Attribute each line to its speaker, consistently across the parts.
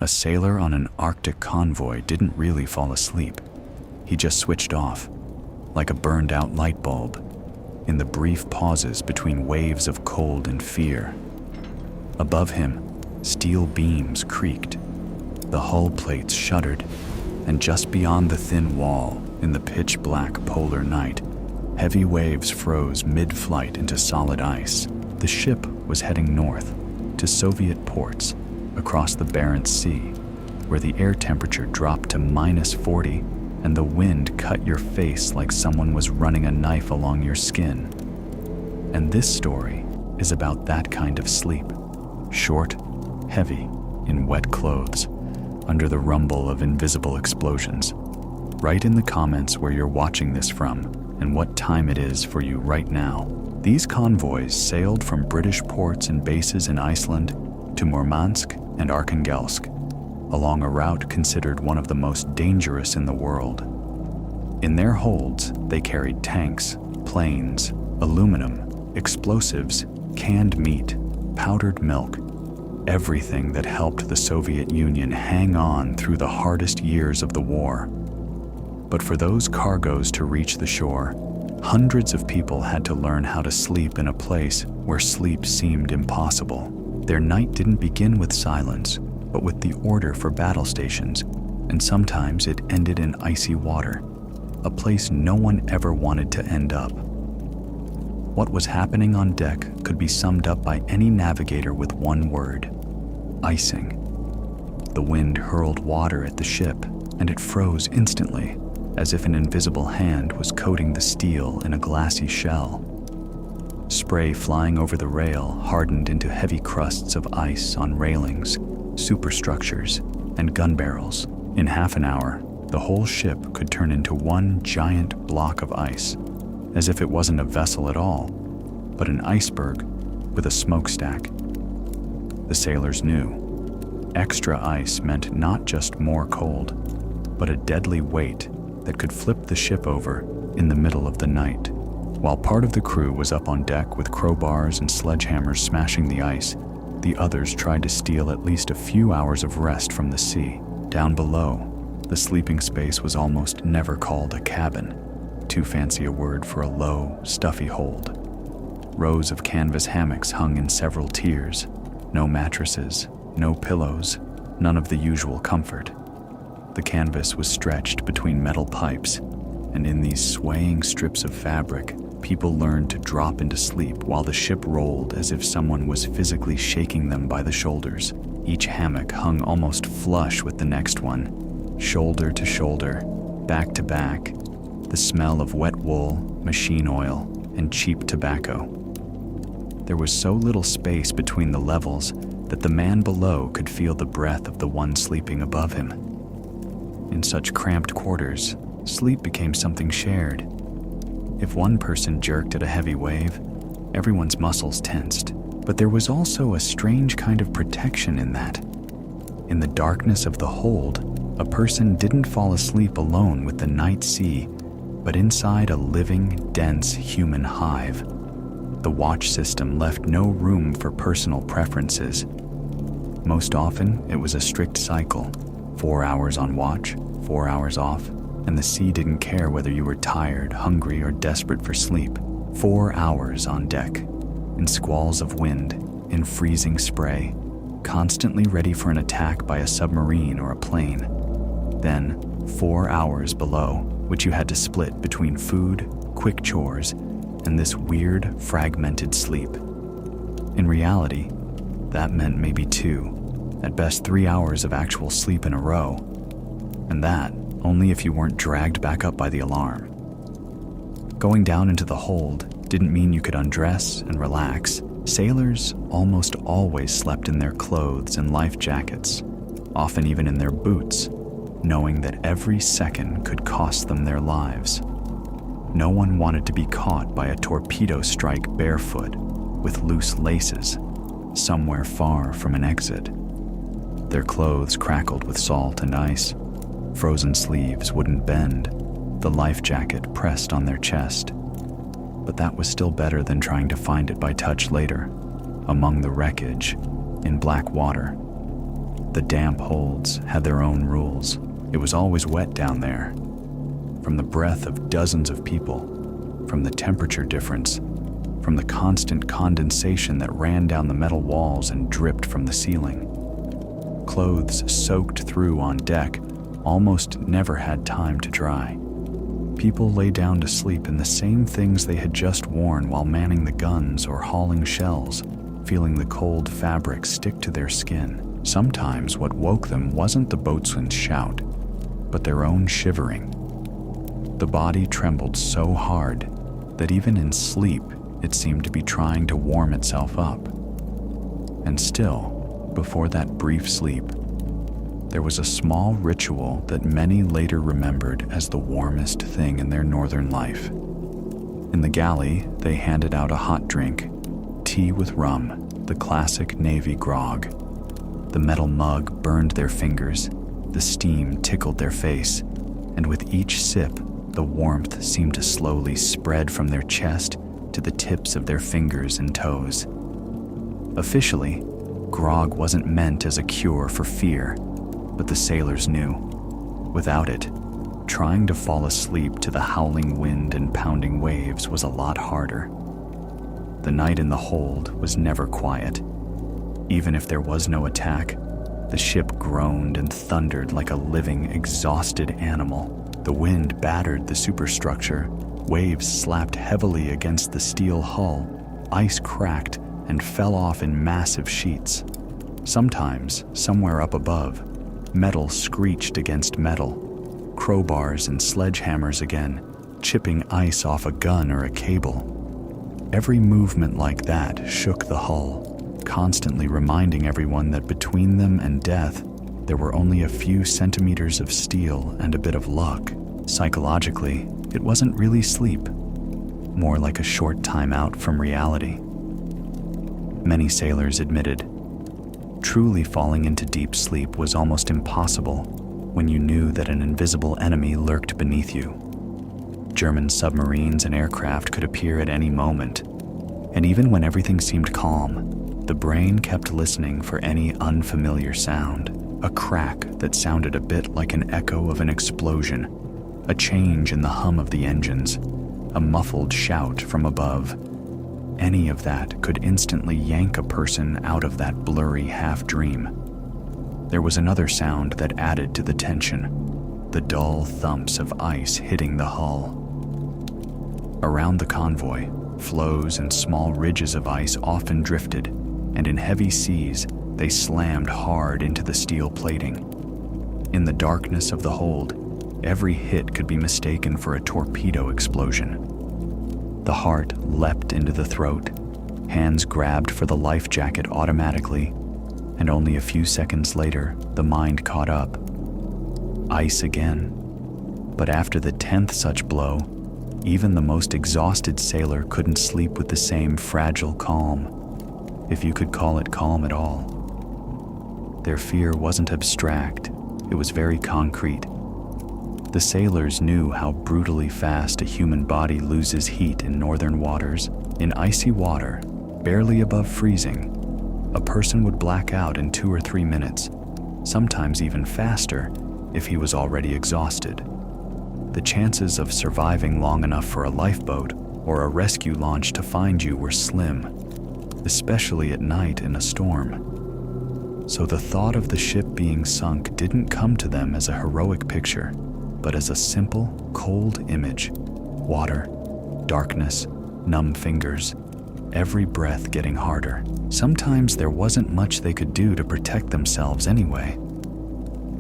Speaker 1: A sailor on an Arctic convoy didn't really fall asleep. He just switched off, like a burned-out light bulb, in the brief pauses between waves of cold and fear. Above him, steel beams creaked, the hull plates shuddered, and just beyond the thin wall, in the pitch-black polar night, heavy waves froze mid-flight into solid ice. The ship was heading north, to Soviet ports, across the Barents Sea, where the air temperature dropped to -40 and the wind cut your face like someone was running a knife along your skin. And this story is about that kind of sleep. Short, heavy, in wet clothes, under the rumble of invisible explosions. Write in the comments where you're watching this from and what time it is for you right now. These convoys sailed from British ports and bases in Iceland to Murmansk and Arkhangelsk, along a route considered one of the most dangerous in the world. In their holds, they carried tanks, planes, aluminum, explosives, canned meat, powdered milk, everything that helped the Soviet Union hang on through the hardest years of the war. But for those cargoes to reach the shore, hundreds of people had to learn how to sleep in a place where sleep seemed impossible. Their night didn't begin with silence, but with the order for battle stations, and sometimes it ended in icy water, a place no one ever wanted to end up. What was happening on deck could be summed up by any navigator with one word: icing. The wind hurled water at the ship, and it froze instantly, as if an invisible hand was coating the steel in a glassy shell. Spray flying over the rail hardened into heavy crusts of ice on railings, superstructures, and gun barrels. In half an hour, the whole ship could turn into one giant block of ice, as if it wasn't a vessel at all, but an iceberg with a smokestack. The sailors knew. Extra ice meant not just more cold, but a deadly weight that could flip the ship over in the middle of the night. While part of the crew was up on deck with crowbars and sledgehammers smashing the ice, the others tried to steal at least a few hours of rest from the sea. Down below, the sleeping space was almost never called a cabin, too fancy a word for a low, stuffy hold. Rows of canvas hammocks hung in several tiers. No mattresses, no pillows, none of the usual comfort. The canvas was stretched between metal pipes, and in these swaying strips of fabric, people learned to drop into sleep while the ship rolled as if someone was physically shaking them by the shoulders. Each hammock hung almost flush with the next one, shoulder to shoulder, back to back, the smell of wet wool, machine oil, and cheap tobacco. There was so little space between the levels that the man below could feel the breath of the one sleeping above him. In such cramped quarters, sleep became something shared. If one person jerked at a heavy wave, everyone's muscles tensed. But there was also a strange kind of protection in that. In the darkness of the hold, a person didn't fall asleep alone with the night sea, but inside a living, dense human hive. The watch system left no room for personal preferences. Most often, it was a strict cycle: 4 hours on watch, 4 hours off, and the sea didn't care whether you were tired, hungry, or desperate for sleep. 4 hours on deck, in squalls of wind, in freezing spray, constantly ready for an attack by a submarine or a plane. Then, 4 hours below, which you had to split between food, quick chores, and this weird, fragmented sleep. In reality, that meant maybe 2, at best 3 hours of actual sleep in a row, and that only if you weren't dragged back up by the alarm. Going down into the hold didn't mean you could undress and relax. Sailors almost always slept in their clothes and life jackets, often even in their boots, knowing that every second could cost them their lives. No one wanted to be caught by a torpedo strike barefoot with loose laces, somewhere far from an exit. Their clothes crackled with salt and ice. Frozen sleeves wouldn't bend, the life jacket pressed on their chest. But that was still better than trying to find it by touch later, among the wreckage, in black water. The damp holds had their own rules. It was always wet down there. From the breath of dozens of people, from the temperature difference, from the constant condensation that ran down the metal walls and dripped from the ceiling. Clothes soaked through on deck almost never had time to dry. People lay down to sleep in the same things they had just worn while manning the guns or hauling shells, feeling the cold fabric stick to their skin. Sometimes what woke them wasn't the boatswain's shout, but their own shivering. The body trembled so hard that even in sleep it seemed to be trying to warm itself up. And still, before that brief sleep, there was a small ritual that many later remembered as the warmest thing in their northern life. In the galley, they handed out a hot drink, tea with rum, the classic Navy grog. The metal mug burned their fingers, the steam tickled their face, and with each sip, the warmth seemed to slowly spread from their chest to the tips of their fingers and toes. Officially, grog wasn't meant as a cure for fear, but the sailors knew. Without it, trying to fall asleep to the howling wind and pounding waves was a lot harder. The night in the hold was never quiet. Even if there was no attack, the ship groaned and thundered like a living, exhausted animal. The wind battered the superstructure, waves slapped heavily against the steel hull, ice cracked and fell off in massive sheets. Sometimes, somewhere up above, metal screeched against metal, crowbars and sledgehammers again, chipping ice off a gun or a cable. Every movement like that shook the hull, constantly reminding everyone that between them and death, there were only a few centimeters of steel and a bit of luck. Psychologically, it wasn't really sleep, more like a short time out from reality. Many sailors admitted, truly falling into deep sleep was almost impossible when you knew that an invisible enemy lurked beneath you. German submarines and aircraft could appear at any moment, and even when everything seemed calm, the brain kept listening for any unfamiliar sound, a crack that sounded a bit like an echo of an explosion, a change in the hum of the engines, a muffled shout from above. Any of that could instantly yank a person out of that blurry half-dream. There was another sound that added to the tension, the dull thumps of ice hitting the hull. Around the convoy, floes and small ridges of ice often drifted, and in heavy seas, they slammed hard into the steel plating. In the darkness of the hold, every hit could be mistaken for a torpedo explosion. The heart leapt into the throat, hands grabbed for the life jacket automatically, and only a few seconds later, the mind caught up. Ice again. But after the 10th such blow, even the most exhausted sailor couldn't sleep with the same fragile calm, if you could call it calm at all. Their fear wasn't abstract, it was very concrete. The sailors knew how brutally fast a human body loses heat in northern waters. In icy water, barely above freezing, a person would black out in 2 or 3 minutes, sometimes even faster if he was already exhausted. The chances of surviving long enough for a lifeboat or a rescue launch to find you were slim, especially at night in a storm. So the thought of the ship being sunk didn't come to them as a heroic picture, but as a simple, cold image. Water, darkness, numb fingers, every breath getting harder. Sometimes there wasn't much they could do to protect themselves anyway.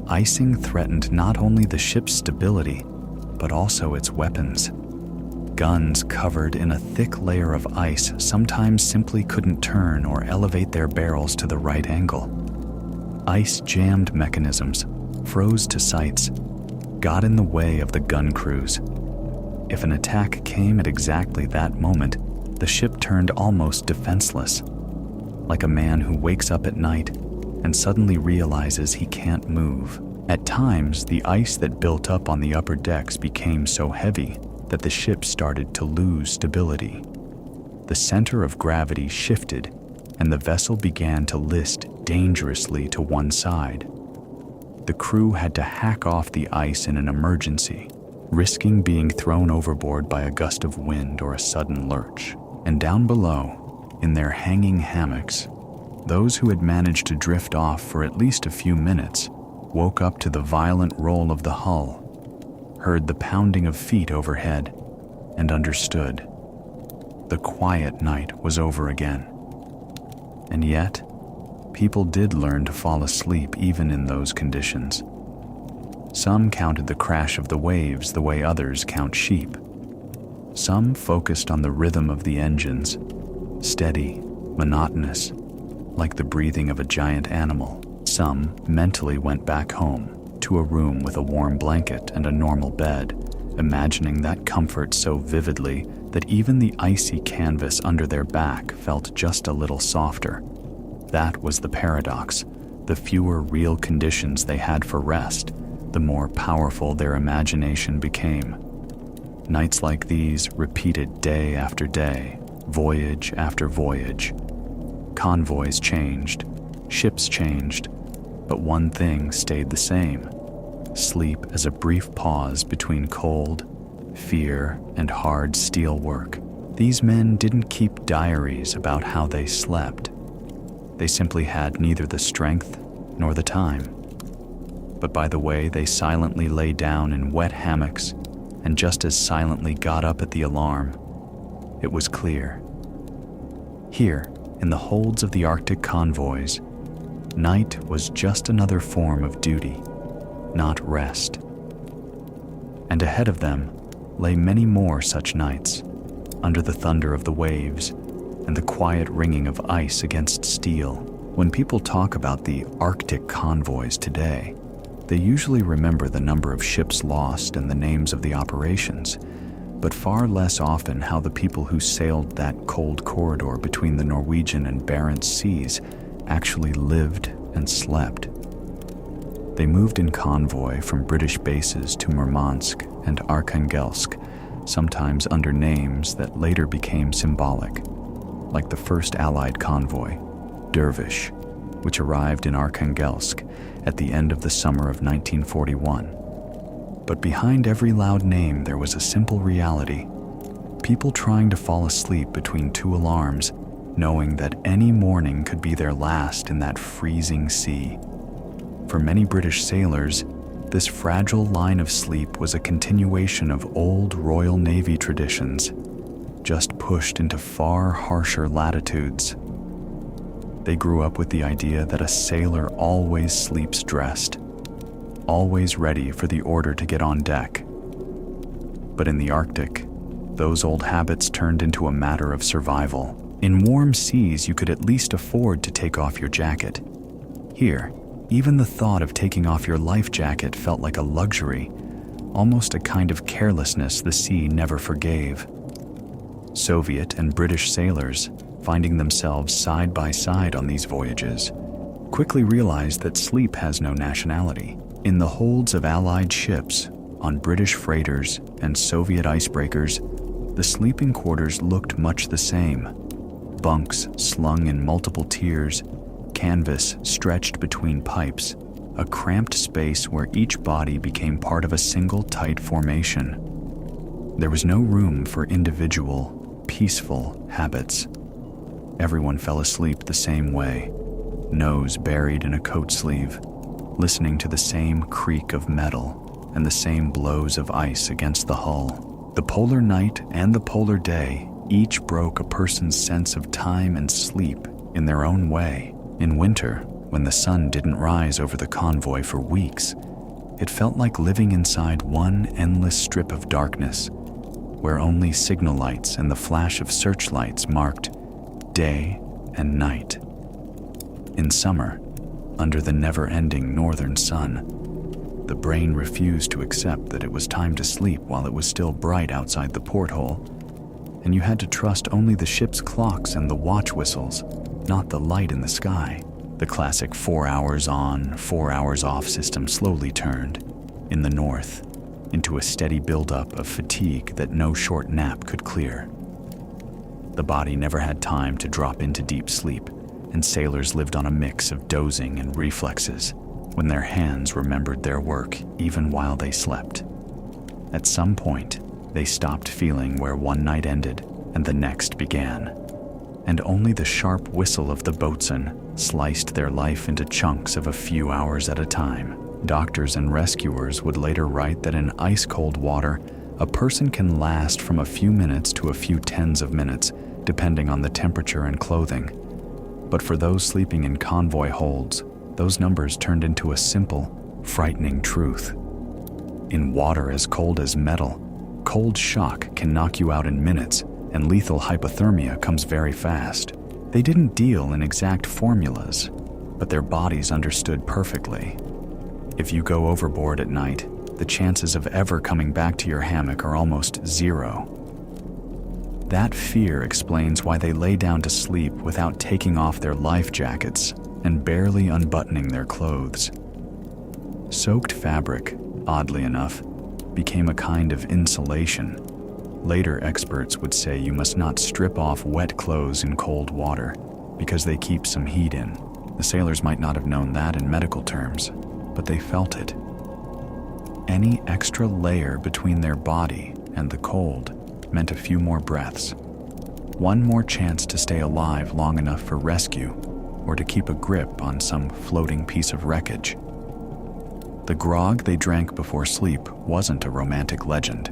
Speaker 1: Icing threatened not only the ship's stability, but also its weapons. Guns covered in a thick layer of ice sometimes simply couldn't turn or elevate their barrels to the right angle. Ice-jammed mechanisms froze to sights, got in the way of the gun crews. If an attack came at exactly that moment, the ship turned almost defenseless, like a man who wakes up at night and suddenly realizes he can't move. At times, the ice that built up on the upper decks became so heavy that the ship started to lose stability. The center of gravity shifted, and the vessel began to list dangerously to one side. The crew had to hack off the ice in an emergency, risking being thrown overboard by a gust of wind or a sudden lurch. And down below, in their hanging hammocks, those who had managed to drift off for at least a few minutes woke up to the violent roll of the hull, heard the pounding of feet overhead, and understood. The quiet night was over again. And yet, people did learn to fall asleep even in those conditions. Some counted the crash of the waves the way others count sheep. Some focused on the rhythm of the engines, steady, monotonous, like the breathing of a giant animal. Some mentally went back home, to a room with a warm blanket and a normal bed, imagining that comfort so vividly that even the icy canvas under their back felt just a little softer. That was the paradox. The fewer real conditions they had for rest, the more powerful their imagination became. Nights like these repeated day after day, voyage after voyage. Convoys changed, ships changed, but one thing stayed the same: sleep as a brief pause between cold, fear, and hard steel work. These men didn't keep diaries about how they slept. They simply had neither the strength nor the time. But by the way they silently lay down in wet hammocks and just as silently got up at the alarm, it was clear. Here, in the holds of the Arctic convoys, night was just another form of duty, not rest. And ahead of them lay many more such nights, under the thunder of the waves and the quiet ringing of ice against steel. When people talk about the Arctic convoys today, they usually remember the number of ships lost and the names of the operations, but far less often how the people who sailed that cold corridor between the Norwegian and Barents Seas actually lived and slept. They moved in convoy from British bases to Murmansk and Arkhangelsk, sometimes under names that later became symbolic, like the first Allied convoy, Dervish, which arrived in Arkhangelsk at the end of the summer of 1941. But behind every loud name there was a simple reality: people trying to fall asleep between two alarms, knowing that any morning could be their last in that freezing sea. For many British sailors, this fragile line of sleep was a continuation of old Royal Navy traditions, just pushed into far harsher latitudes. They grew up with the idea that a sailor always sleeps dressed, always ready for the order to get on deck. But in the Arctic, those old habits turned into a matter of survival. In warm seas, you could at least afford to take off your jacket. Here, even the thought of taking off your life jacket felt like a luxury, almost a kind of carelessness the sea never forgave. Soviet and British sailors, finding themselves side by side on these voyages, quickly realized that sleep has no nationality. In the holds of Allied ships, on British freighters and Soviet icebreakers, the sleeping quarters looked much the same. Bunks slung in multiple tiers, canvas stretched between pipes, a cramped space where each body became part of a single tight formation. There was no room for individual, peaceful habits. Everyone fell asleep the same way, nose buried in a coat sleeve, listening to the same creak of metal and the same blows of ice against the hull. The polar night and the polar day each broke a person's sense of time and sleep in their own way. In winter, when the sun didn't rise over the convoy for weeks, it felt like living inside one endless strip of darkness, where only signal lights and the flash of searchlights marked day and night. In summer, under the never-ending northern sun, the brain refused to accept that it was time to sleep while it was still bright outside the porthole, and you had to trust only the ship's clocks and the watch whistles, not the light in the sky. The classic 4 hours on, 4 hours off system slowly turned, in the north, into a steady buildup of fatigue that no short nap could clear. The body never had time to drop into deep sleep, and sailors lived on a mix of dozing and reflexes when their hands remembered their work even while they slept. At some point, they stopped feeling where one night ended and the next began, and only the sharp whistle of the boatswain sliced their life into chunks of a few hours at a time. Doctors and rescuers would later write that in ice-cold water, a person can last from a few minutes to a few tens of minutes, depending on the temperature and clothing. But for those sleeping in convoy holds, those numbers turned into a simple, frightening truth. In water as cold as metal, cold shock can knock you out in minutes, and lethal hypothermia comes very fast. They didn't deal in exact formulas, but their bodies understood perfectly. If you go overboard at night, the chances of ever coming back to your hammock are almost zero. That fear explains why they lay down to sleep without taking off their life jackets and barely unbuttoning their clothes. Soaked fabric, oddly enough, became a kind of insulation. Later experts would say you must not strip off wet clothes in cold water because they keep some heat in. The sailors might not have known that in medical terms, but they felt it. Any extra layer between their body and the cold meant a few more breaths, one more chance to stay alive long enough for rescue or to keep a grip on some floating piece of wreckage. The grog they drank before sleep wasn't a romantic legend,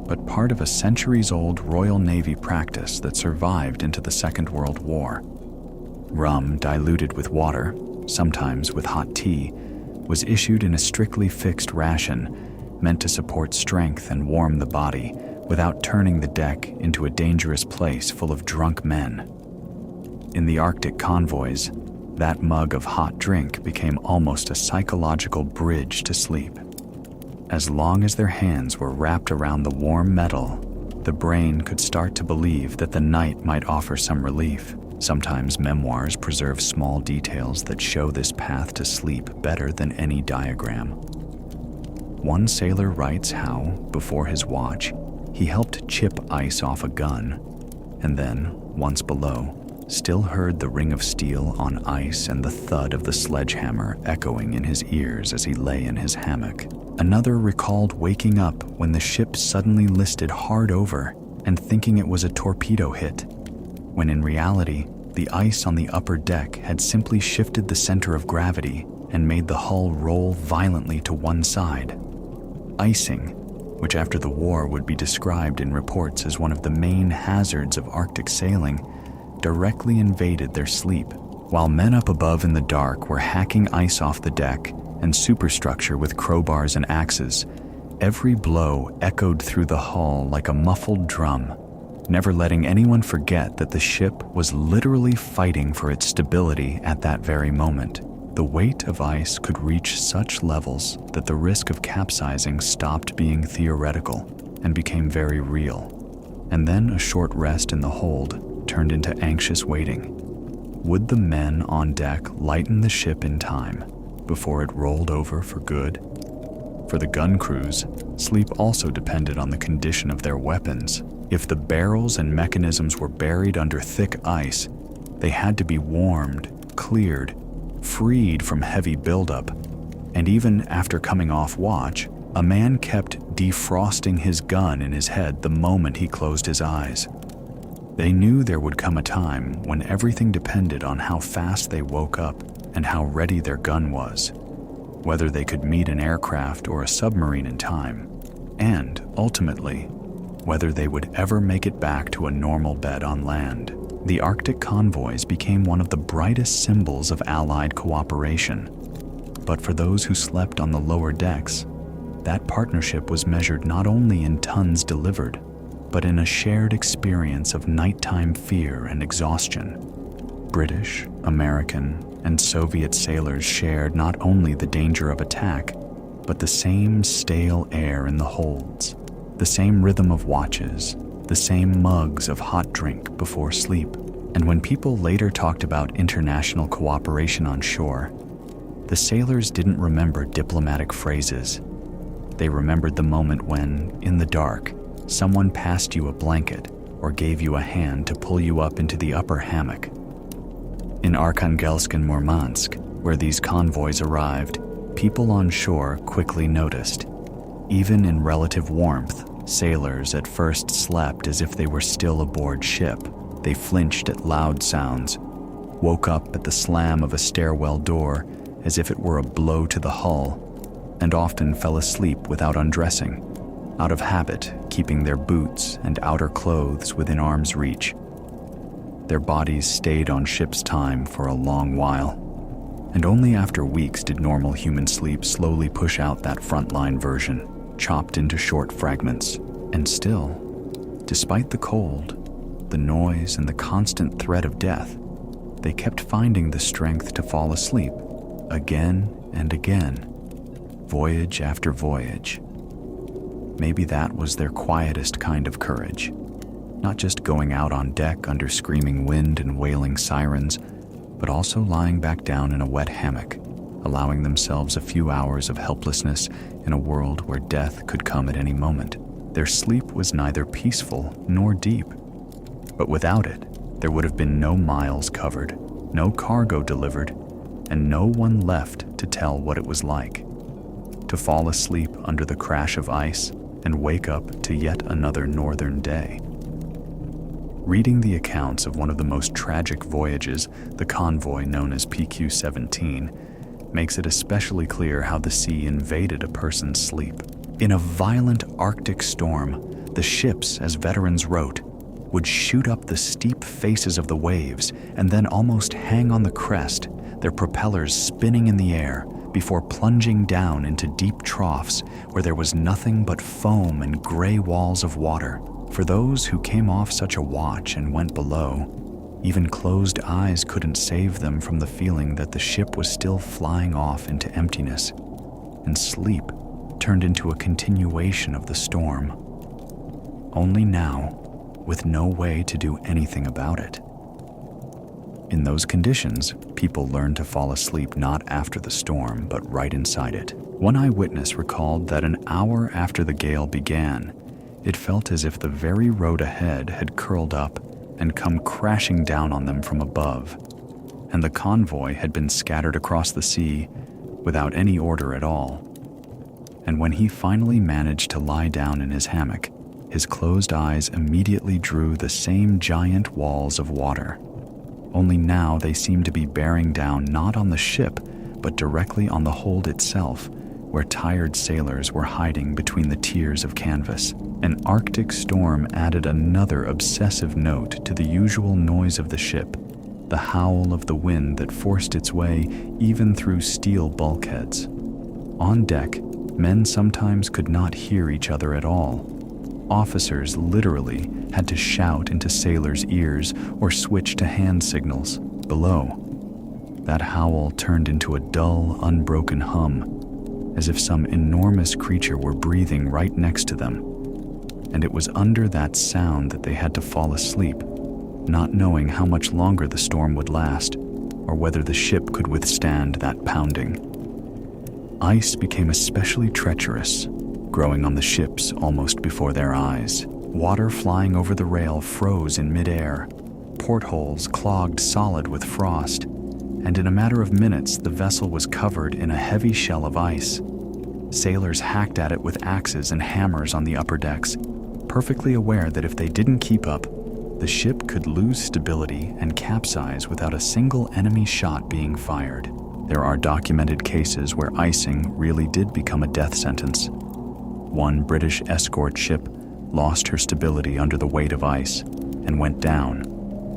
Speaker 1: but part of a centuries-old Royal Navy practice that survived into the Second World War. Rum diluted with water, sometimes with hot tea, was issued in a strictly fixed ration meant to support strength and warm the body without turning the deck into a dangerous place full of drunk men. In the Arctic convoys, that mug of hot drink became almost a psychological bridge to sleep. As long as their hands were wrapped around the warm metal, the brain could start to believe that the night might offer some relief. Sometimes memoirs preserve small details that show this path to sleep better than any diagram. One sailor writes how, before his watch, he helped chip ice off a gun, and then, once below, still heard the ring of steel on ice and the thud of the sledgehammer echoing in his ears as he lay in his hammock. Another recalled waking up when the ship suddenly listed hard over and thinking it was a torpedo hit, when in reality, the ice on the upper deck had simply shifted the center of gravity and made the hull roll violently to one side. Icing, which after the war would be described in reports as one of the main hazards of Arctic sailing, directly invaded their sleep. While men up above in the dark were hacking ice off the deck and superstructure with crowbars and axes, every blow echoed through the hull like a muffled drum, never letting anyone forget that the ship was literally fighting for its stability at that very moment. The weight of ice could reach such levels that the risk of capsizing stopped being theoretical and became very real. And then a short rest in the hold turned into anxious waiting. Would the men on deck lighten the ship in time before it rolled over for good? For the gun crews, sleep also depended on the condition of their weapons. If the barrels and mechanisms were buried under thick ice, they had to be warmed, cleared, freed from heavy buildup, and even after coming off watch, a man kept defrosting his gun in his head the moment he closed his eyes. They knew there would come a time when everything depended on how fast they woke up and how ready their gun was, whether they could meet an aircraft or a submarine in time, and, ultimately, whether they would ever make it back to a normal bed on land. The Arctic convoys became one of the brightest symbols of Allied cooperation. But for those who slept on the lower decks, that partnership was measured not only in tons delivered, but in a shared experience of nighttime fear and exhaustion. British, American, and Soviet sailors shared not only the danger of attack, but the same stale air in the holds, the same rhythm of watches, the same mugs of hot drink before sleep. And when people later talked about international cooperation on shore, the sailors didn't remember diplomatic phrases. They remembered the moment when, in the dark, someone passed you a blanket or gave you a hand to pull you up into the upper hammock. In Arkhangelsk and Murmansk, where these convoys arrived, people on shore quickly noticed. Even in relative warmth, sailors at first slept as if they were still aboard ship. They flinched at loud sounds, woke up at the slam of a stairwell door as if it were a blow to the hull, and often fell asleep without undressing, out of habit, keeping their boots and outer clothes within arm's reach. Their bodies stayed on ship's time for a long while, and only after weeks did normal human sleep slowly push out that frontline version, chopped into short fragments. And still, despite the cold, the noise, and the constant threat of death, they kept finding the strength to fall asleep, again and again, voyage after voyage. Maybe that was their quietest kind of courage, not just going out on deck under screaming wind and wailing sirens, but also lying back down in a wet hammock, allowing themselves a few hours of helplessness in a world where death could come at any moment. Their sleep was neither peaceful nor deep, but without it, there would have been no miles covered, no cargo delivered, and no one left to tell what it was like to fall asleep under the crash of ice and wake up to yet another northern day. Reading the accounts of one of the most tragic voyages, the convoy known as PQ-17, makes it especially clear how the sea invaded a person's sleep. In a violent Arctic storm, the ships, as veterans wrote, would shoot up the steep faces of the waves and then almost hang on the crest, their propellers spinning in the air before plunging down into deep troughs where there was nothing but foam and gray walls of water. For those who came off such a watch and went below, even closed eyes couldn't save them from the feeling that the ship was still flying off into emptiness, and sleep turned into a continuation of the storm. Only now, with no way to do anything about it. In those conditions, people learned to fall asleep not after the storm, but right inside it. One eyewitness recalled that an hour after the gale began, it felt as if the very road ahead had curled up and come crashing down on them from above, and the convoy had been scattered across the sea without any order at all. And when he finally managed to lie down in his hammock, his closed eyes immediately drew the same giant walls of water. Only now they seemed to be bearing down not on the ship, but directly on the hold itself, where tired sailors were hiding between the tiers of canvas. An Arctic storm added another obsessive note to the usual noise of the ship, the howl of the wind that forced its way even through steel bulkheads. On deck, men sometimes could not hear each other at all. Officers literally had to shout into sailors' ears or switch to hand signals. Below, that howl turned into a dull, unbroken hum, as if some enormous creature were breathing right next to them. And it was under that sound that they had to fall asleep, not knowing how much longer the storm would last, or whether the ship could withstand that pounding. Ice became especially treacherous, growing on the ships almost before their eyes. Water flying over the rail froze in midair, portholes clogged solid with frost, and in a matter of minutes the vessel was covered in a heavy shell of ice. Sailors hacked at it with axes and hammers on the upper decks, perfectly aware that if they didn't keep up, the ship could lose stability and capsize without a single enemy shot being fired. There are documented cases where icing really did become a death sentence. One British escort ship lost her stability under the weight of ice and went down,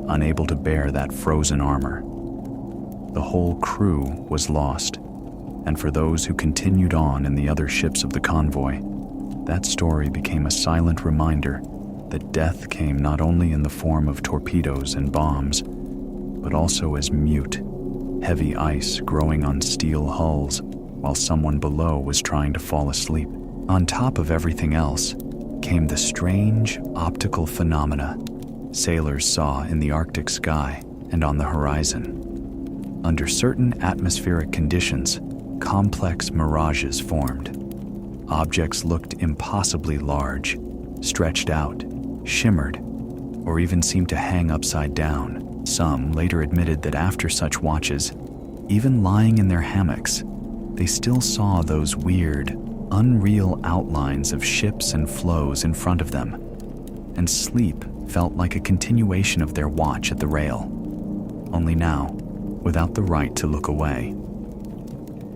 Speaker 1: unable to bear that frozen armor. The whole crew was lost, and for those who continued on in the other ships of the convoy, that story became a silent reminder that death came not only in the form of torpedoes and bombs, but also as mute, heavy ice growing on steel hulls while someone below was trying to fall asleep. On top of everything else came the strange optical phenomena sailors saw in the Arctic sky and on the horizon. Under certain atmospheric conditions, complex mirages formed. Objects looked impossibly large, stretched out, shimmered, or even seemed to hang upside down. Some later admitted that after such watches, even lying in their hammocks, they still saw those weird, unreal outlines of ships and floes in front of them, and sleep felt like a continuation of their watch at the rail, only now without the right to look away.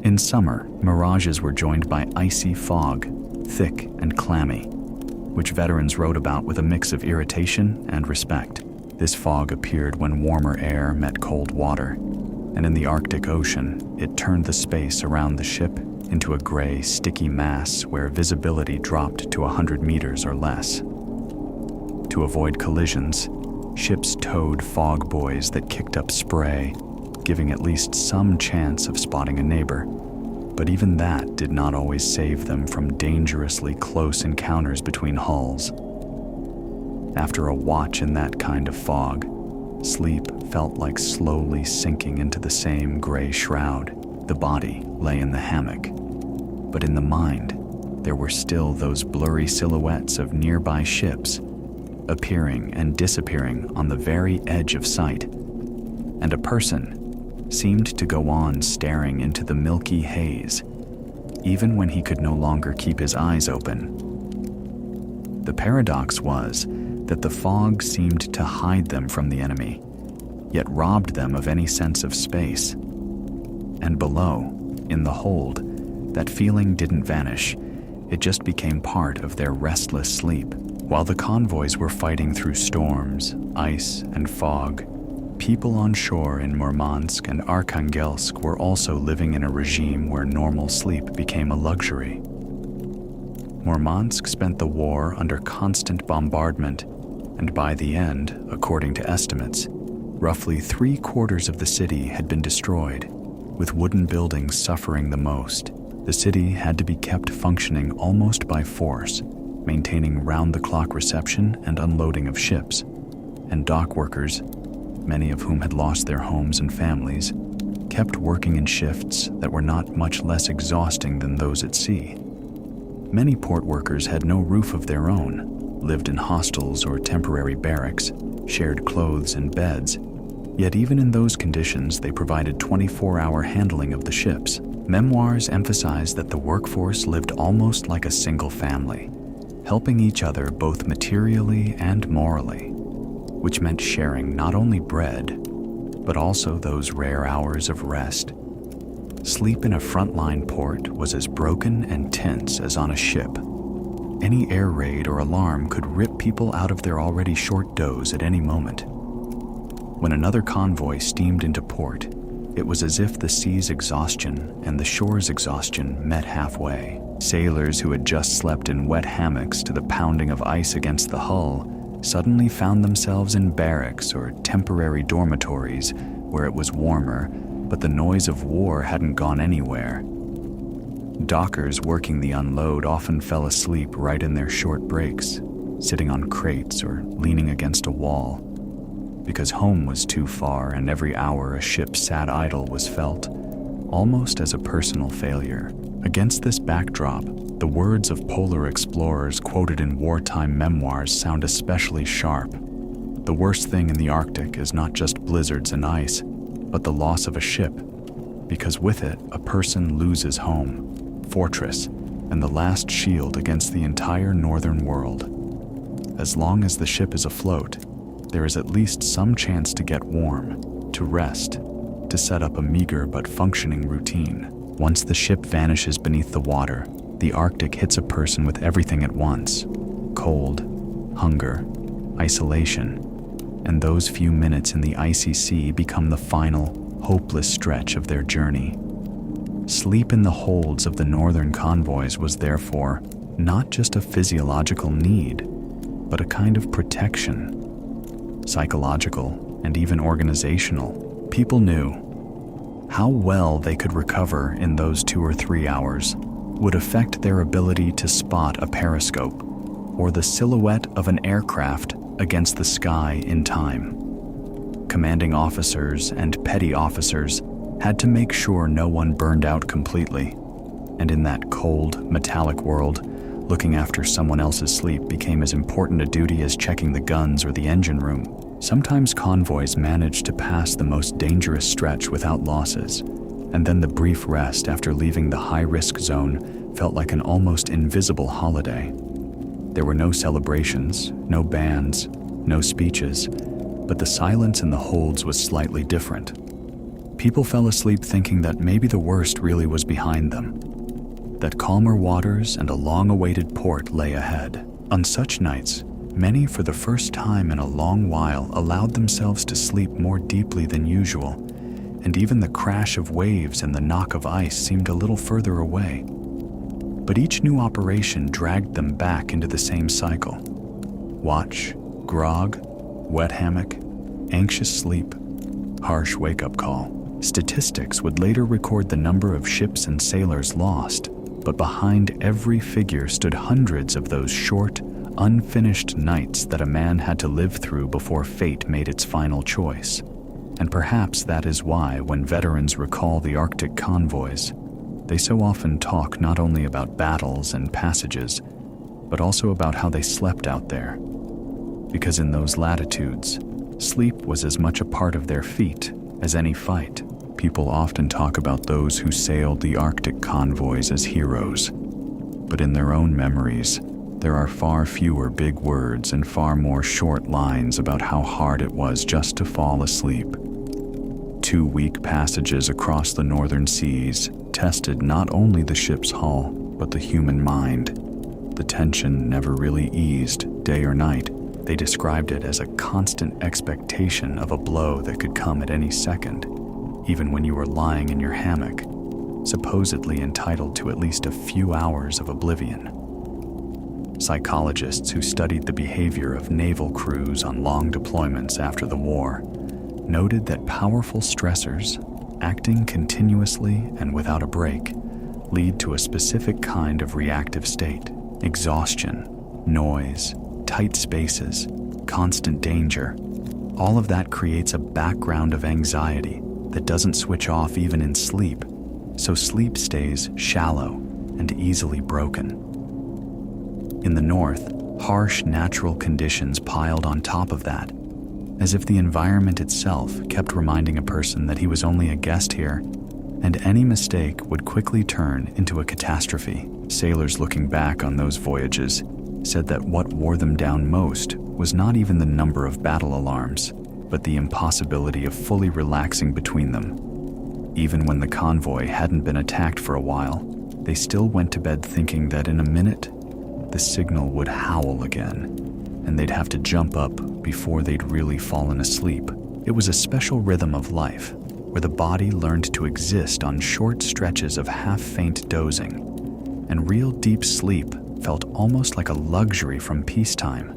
Speaker 1: In summer, mirages were joined by icy fog, thick and clammy, which veterans wrote about with a mix of irritation and respect. This fog appeared when warmer air met cold water, and in the Arctic Ocean, it turned the space around the ship into a gray, sticky mass where visibility dropped to 100 meters or less. To avoid collisions, ships towed fog buoys that kicked up spray, giving at least some chance of spotting a neighbor. But even that did not always save them from dangerously close encounters between hulls. After a watch in that kind of fog, sleep felt like slowly sinking into the same gray shroud. The body lay in the hammock, but in the mind, there were still those blurry silhouettes of nearby ships, appearing and disappearing on the very edge of sight, and a person seemed to go on staring into the milky haze, even when he could no longer keep his eyes open. The paradox was that the fog seemed to hide them from the enemy, yet robbed them of any sense of space. And below, in the hold, that feeling didn't vanish, it just became part of their restless sleep. While the convoys were fighting through storms, ice, and fog, people on shore in Murmansk and Arkhangelsk were also living in a regime where normal sleep became a luxury. Murmansk spent the war under constant bombardment, and by the end, according to estimates, roughly 3/4 of the city had been destroyed, with wooden buildings suffering the most. The city had to be kept functioning almost by force, maintaining round-the-clock reception and unloading of ships, and dock workers, many of whom had lost their homes and families, kept working in shifts that were not much less exhausting than those at sea. Many port workers had no roof of their own, lived in hostels or temporary barracks, shared clothes and beds, yet even in those conditions they provided 24-hour handling of the ships. Memoirs emphasize that the workforce lived almost like a single family, helping each other both materially and morally, which meant sharing not only bread, but also those rare hours of rest. Sleep in a frontline port was as broken and tense as on a ship. Any air raid or alarm could rip people out of their already short doze at any moment. When another convoy steamed into port, it was as if the sea's exhaustion and the shore's exhaustion met halfway. Sailors who had just slept in wet hammocks to the pounding of ice against the hull suddenly found themselves in barracks or temporary dormitories where it was warmer, but the noise of war hadn't gone anywhere. Dockers working the unload often fell asleep right in their short breaks, sitting on crates or leaning against a wall, because home was too far and every hour a ship sat idle was felt almost as a personal failure. Against this backdrop, the words of polar explorers quoted in wartime memoirs sound especially sharp. The worst thing in the Arctic is not just blizzards and ice, but the loss of a ship, because with it, a person loses home, fortress, and the last shield against the entire northern world. As long as the ship is afloat, there is at least some chance to get warm, to rest, to set up a meager but functioning routine. Once the ship vanishes beneath the water, the Arctic hits a person with everything at once: cold, hunger, isolation, and those few minutes in the icy sea become the final, hopeless stretch of their journey. Sleep in the holds of the northern convoys was therefore not just a physiological need, but a kind of protection, psychological and even organizational. People knew how well they could recover in those 2 or 3 hours would affect their ability to spot a periscope or the silhouette of an aircraft against the sky in time. Commanding officers and petty officers had to make sure no one burned out completely, and in that cold, metallic world, looking after someone else's sleep became as important a duty as checking the guns or the engine room. Sometimes convoys managed to pass the most dangerous stretch without losses, and then the brief rest after leaving the high-risk zone felt like an almost invisible holiday. There were no celebrations, no bands, no speeches, but the silence in the holds was slightly different. People fell asleep thinking that maybe the worst really was behind them, that calmer waters and a long-awaited port lay ahead. On such nights, many for the first time in a long while allowed themselves to sleep more deeply than usual, and even the crash of waves and the knock of ice seemed a little further away. But each new operation dragged them back into the same cycle. Watch, grog, wet hammock, anxious sleep, harsh wake-up call. Statistics would later record the number of ships and sailors lost, but behind every figure stood hundreds of those short, unfinished nights that a man had to live through before fate made its final choice. And perhaps that is why, when veterans recall the Arctic convoys, they so often talk not only about battles and passages, but also about how they slept out there. Because in those latitudes, sleep was as much a part of their feat as any fight. People often talk about those who sailed the Arctic convoys as heroes, but in their own memories, there are far fewer big words and far more short lines about how hard it was just to fall asleep. 2 week passages across the northern seas tested not only the ship's hull, but the human mind. The tension never really eased, day or night. They described it as a constant expectation of a blow that could come at any second, even when you were lying in your hammock, supposedly entitled to at least a few hours of oblivion. Psychologists who studied the behavior of naval crews on long deployments after the war noted that powerful stressors, acting continuously and without a break, lead to a specific kind of reactive state. Exhaustion, noise, tight spaces, constant danger. All of that creates a background of anxiety that doesn't switch off even in sleep, so sleep stays shallow and easily broken. In the north, harsh natural conditions piled on top of that, as if the environment itself kept reminding a person that he was only a guest here, and any mistake would quickly turn into a catastrophe. Sailors looking back on those voyages said that what wore them down most was not even the number of battle alarms, but the impossibility of fully relaxing between them. Even when the convoy hadn't been attacked for a while, they still went to bed thinking that in a minute, the signal would howl again, and they'd have to jump up before they'd really fallen asleep. It was a special rhythm of life, where the body learned to exist on short stretches of half-faint dozing, and real deep sleep felt almost like a luxury from peacetime.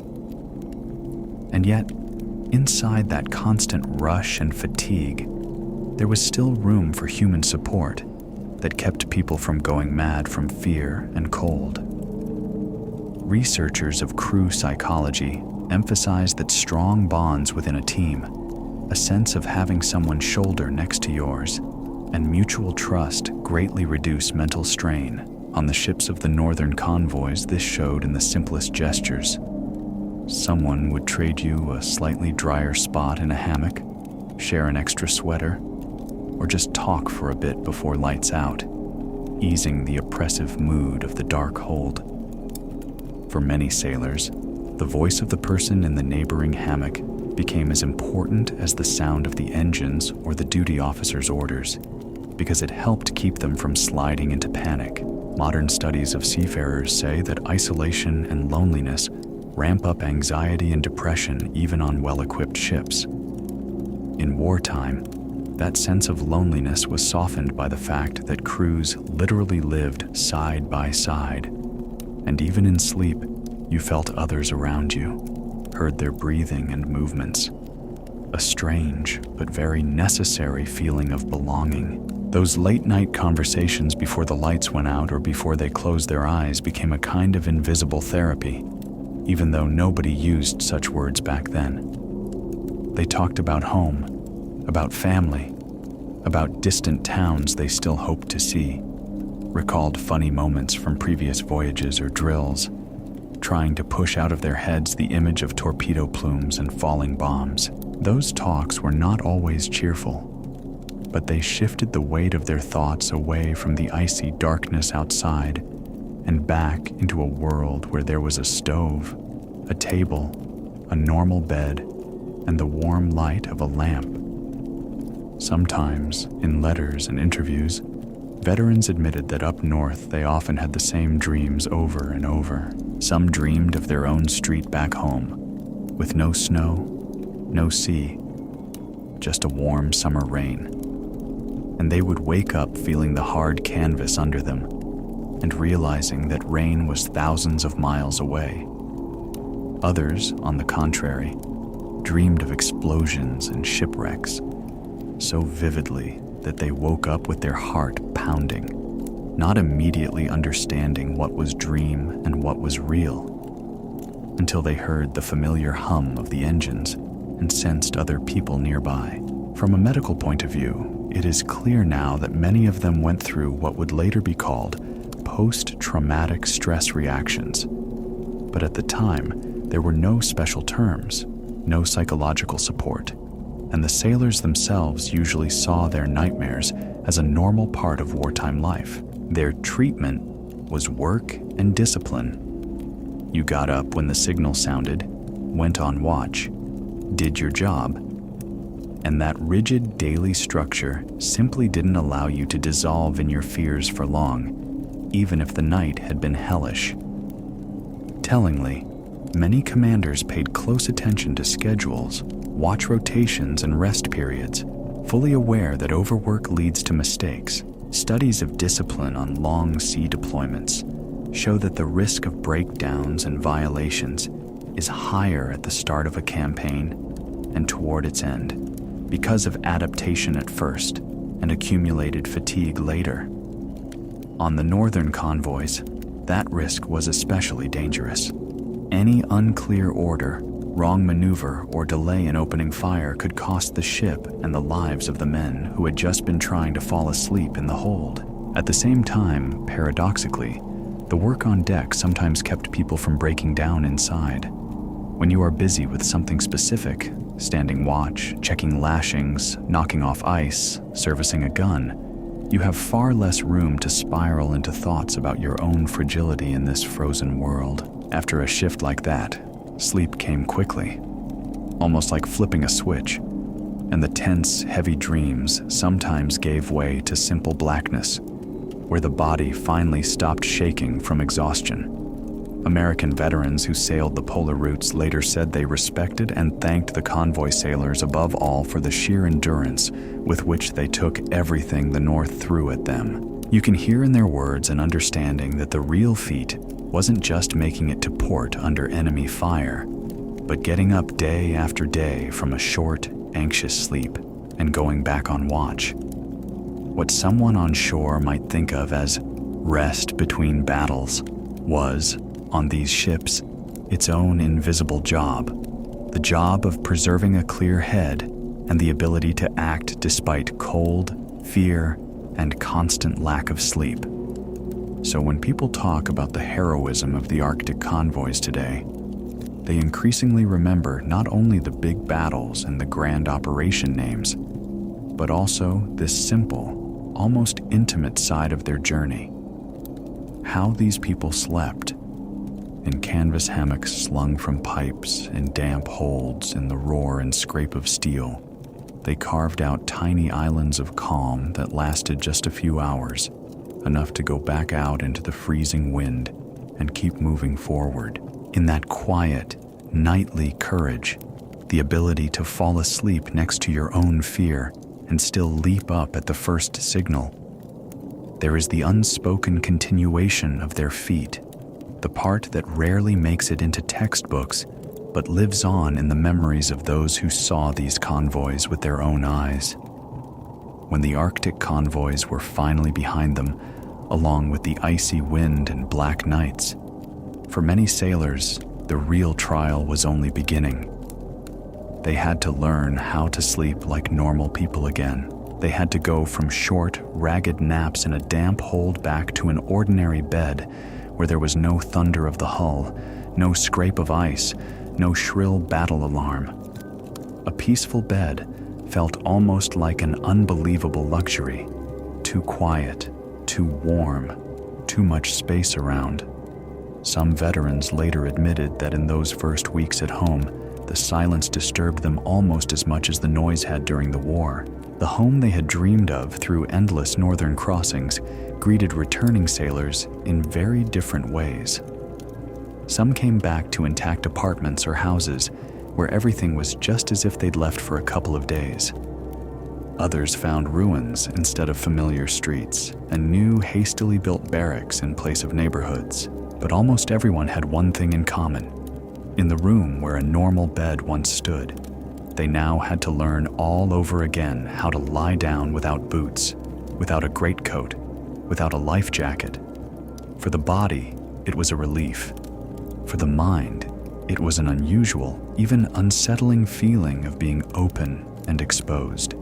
Speaker 1: And yet, inside that constant rush and fatigue, there was still room for human support that kept people from going mad from fear and cold. Researchers of crew psychology emphasize that strong bonds within a team, a sense of having someone's shoulder next to yours, and mutual trust greatly reduce mental strain. On the ships of the northern convoys, this showed in the simplest gestures. Someone would trade you a slightly drier spot in a hammock, share an extra sweater, or just talk for a bit before lights out, easing the oppressive mood of the dark hold. For many sailors, the voice of the person in the neighboring hammock became as important as the sound of the engines or the duty officer's orders, because it helped keep them from sliding into panic. Modern studies of seafarers say that isolation and loneliness ramp up anxiety and depression even on well-equipped ships. In wartime, that sense of loneliness was softened by the fact that crews literally lived side by side, and even in sleep, you felt others around you, heard their breathing and movements. A strange but very necessary feeling of belonging. Those late-night conversations before the lights went out or before they closed their eyes became a kind of invisible therapy, even though nobody used such words back then. They talked about home, about family, about distant towns they still hoped to see, recalled funny moments from previous voyages or drills, trying to push out of their heads the image of torpedo plumes and falling bombs. Those talks were not always cheerful, but they shifted the weight of their thoughts away from the icy darkness outside and back into a world where there was a stove, a table, a normal bed, and the warm light of a lamp. Sometimes, in letters and interviews, veterans admitted that up north they often had the same dreams over and over. Some dreamed of their own street back home, with no snow, no sea, just a warm summer rain. And they would wake up feeling the hard canvas under them and realizing that rain was thousands of miles away. Others, on the contrary, dreamed of explosions and shipwrecks so vividly that they woke up with their heart pounding, not immediately understanding what was dream and what was real, until they heard the familiar hum of the engines and sensed other people nearby. From a medical point of view, it is clear now that many of them went through what would later be called post-traumatic stress reactions. But at the time, there were no special terms, no psychological support, and the sailors themselves usually saw their nightmares as a normal part of wartime life. Their treatment was work and discipline. You got up when the signal sounded, went on watch, did your job, and that rigid daily structure simply didn't allow you to dissolve in your fears for long, even if the night had been hellish. Tellingly, many commanders paid close attention to schedules, watch rotations, and rest periods, fully aware that overwork leads to mistakes. Studies of discipline on long sea deployments show that the risk of breakdowns and violations is higher at the start of a campaign and toward its end, because of adaptation at first and accumulated fatigue later. On the northern convoys, that risk was especially dangerous. Any unclear order, wrong maneuver, or delay in opening fire could cost the ship and the lives of the men who had just been trying to fall asleep in the hold. At the same time, paradoxically, the work on deck sometimes kept people from breaking down inside. When you are busy with something specific, standing watch, checking lashings, knocking off ice, servicing a gun, you have far less room to spiral into thoughts about your own fragility in this frozen world. After a shift like that, sleep came quickly, almost like flipping a switch, and the tense, heavy dreams sometimes gave way to simple blackness, where the body finally stopped shaking from exhaustion. American veterans who sailed the polar routes later said they respected and thanked the convoy sailors above all for the sheer endurance with which they took everything the North threw at them. You can hear in their words an understanding that the real feat wasn't just making it to port under enemy fire, but getting up day after day from a short, anxious sleep and going back on watch. What someone on shore might think of as rest between battles was, on these ships, its own invisible job, the job of preserving a clear head and the ability to act despite cold, fear, and constant lack of sleep. So when people talk about the heroism of the Arctic convoys today, they increasingly remember not only the big battles and the grand operation names, but also this simple, almost intimate side of their journey. How these people slept, in canvas hammocks slung from pipes, in damp holds, in the roar and scrape of steel. They carved out tiny islands of calm that lasted just a few hours, enough to go back out into the freezing wind and keep moving forward. In that quiet, nightly courage, the ability to fall asleep next to your own fear and still leap up at the first signal, there is the unspoken continuation of their feat, the part that rarely makes it into textbooks but lives on in the memories of those who saw these convoys with their own eyes. When the Arctic convoys were finally behind them, along with the icy wind and black nights, for many sailors, the real trial was only beginning. They had to learn how to sleep like normal people again. They had to go from short, ragged naps in a damp hold back to an ordinary bed where there was no thunder of the hull, no scrape of ice, no shrill battle alarm. A peaceful bed felt almost like an unbelievable luxury. Too quiet, too warm, too much space around. Some veterans later admitted that in those first weeks at home, the silence disturbed them almost as much as the noise had during the war. The home they had dreamed of through endless northern crossings greeted returning sailors in very different ways. Some came back to intact apartments or houses where everything was just as if they'd left for a couple of days. Others found ruins instead of familiar streets and new, hastily built barracks in place of neighborhoods. But almost everyone had one thing in common. In the room where a normal bed once stood, they now had to learn all over again how to lie down without boots, without a greatcoat, without a life jacket. For the body, it was a relief. For the mind, it was an unusual, even unsettling feeling of being open and exposed.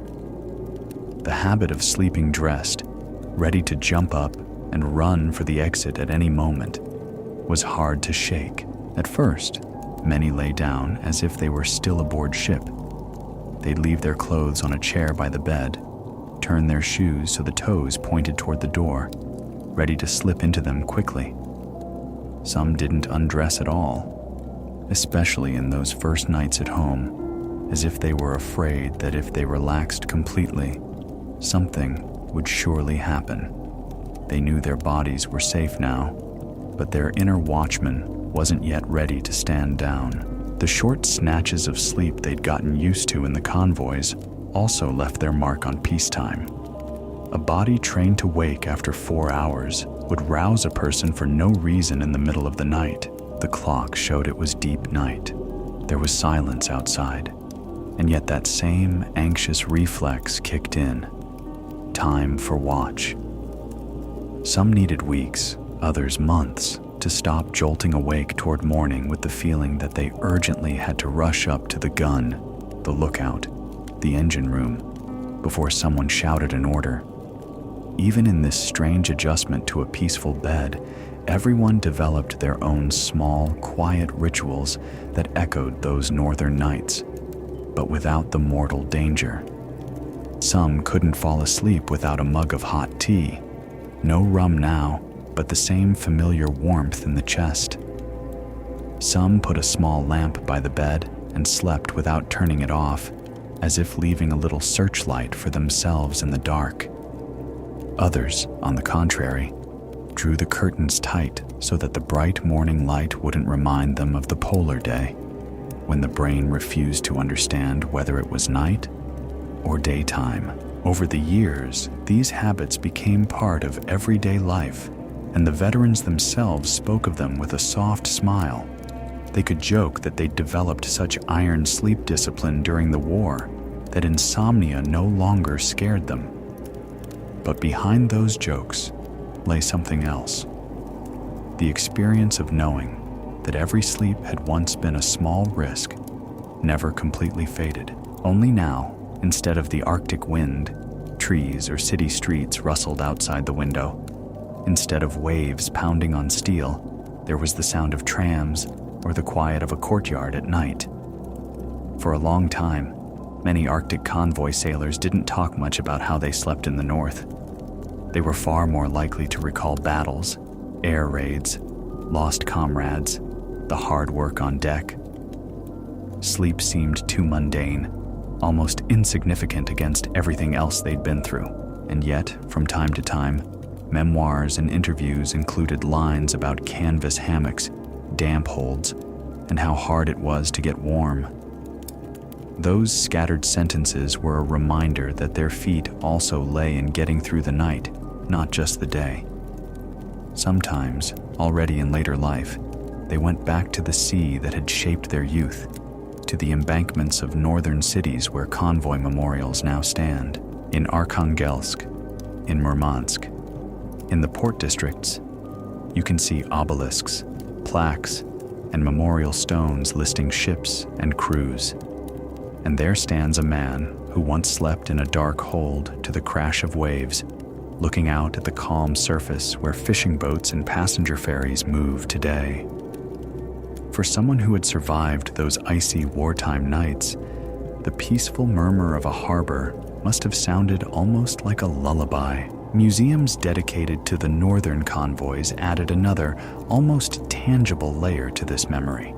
Speaker 1: The habit of sleeping dressed, ready to jump up and run for the exit at any moment, was hard to shake. At first, many lay down as if they were still aboard ship. They'd leave their clothes on a chair by the bed, turn their shoes so the toes pointed toward the door, ready to slip into them quickly. Some didn't undress at all, especially in those first nights at home, as if they were afraid that if they relaxed completely, something would surely happen. They knew their bodies were safe now, but their inner watchman wasn't yet ready to stand down. The short snatches of sleep they'd gotten used to in the convoys also left their mark on peacetime. A body trained to wake after 4 hours would rouse a person for no reason in the middle of the night. The clock showed it was deep night. There was silence outside, and yet that same anxious reflex kicked in. Time for watch. Some needed weeks, others months, to stop jolting awake toward morning with the feeling that they urgently had to rush up to the gun, the lookout, the engine room, before someone shouted an order. Even in this strange adjustment to a peaceful bed, everyone developed their own small, quiet rituals that echoed those northern nights, but without the mortal danger. Some couldn't fall asleep without a mug of hot tea. No rum now, but the same familiar warmth in the chest. Some put a small lamp by the bed and slept without turning it off, as if leaving a little searchlight for themselves in the dark. Others, on the contrary, drew the curtains tight so that the bright morning light wouldn't remind them of the polar day, when the brain refused to understand whether it was night or daytime. Over the years, these habits became part of everyday life, and the veterans themselves spoke of them with a soft smile. They could joke that they'd developed such iron sleep discipline during the war that insomnia no longer scared them. But behind those jokes lay something else. The experience of knowing that every sleep had once been a small risk never completely faded. Only now, instead of the Arctic wind, trees or city streets rustled outside the window. Instead of waves pounding on steel, there was the sound of trams or the quiet of a courtyard at night. For a long time, many Arctic convoy sailors didn't talk much about how they slept in the north. They were far more likely to recall battles, air raids, lost comrades, the hard work on deck. Sleep seemed too mundane, almost insignificant against everything else they'd been through. And yet, from time to time, memoirs and interviews included lines about canvas hammocks, damp holds, and how hard it was to get warm. Those scattered sentences were a reminder that their feet also lay in getting through the night, not just the day. Sometimes, already in later life, they went back to the sea that had shaped their youth, to the embankments of northern cities where convoy memorials now stand, in Arkhangelsk, in Murmansk. In the port districts, you can see obelisks, plaques, and memorial stones listing ships and crews. And there stands a man who once slept in a dark hold to the crash of waves, looking out at the calm surface where fishing boats and passenger ferries move today. For someone who had survived those icy wartime nights, The peaceful murmur of a harbor must have sounded almost like a lullaby. Museums dedicated to the northern convoys added another, almost tangible layer to this memory.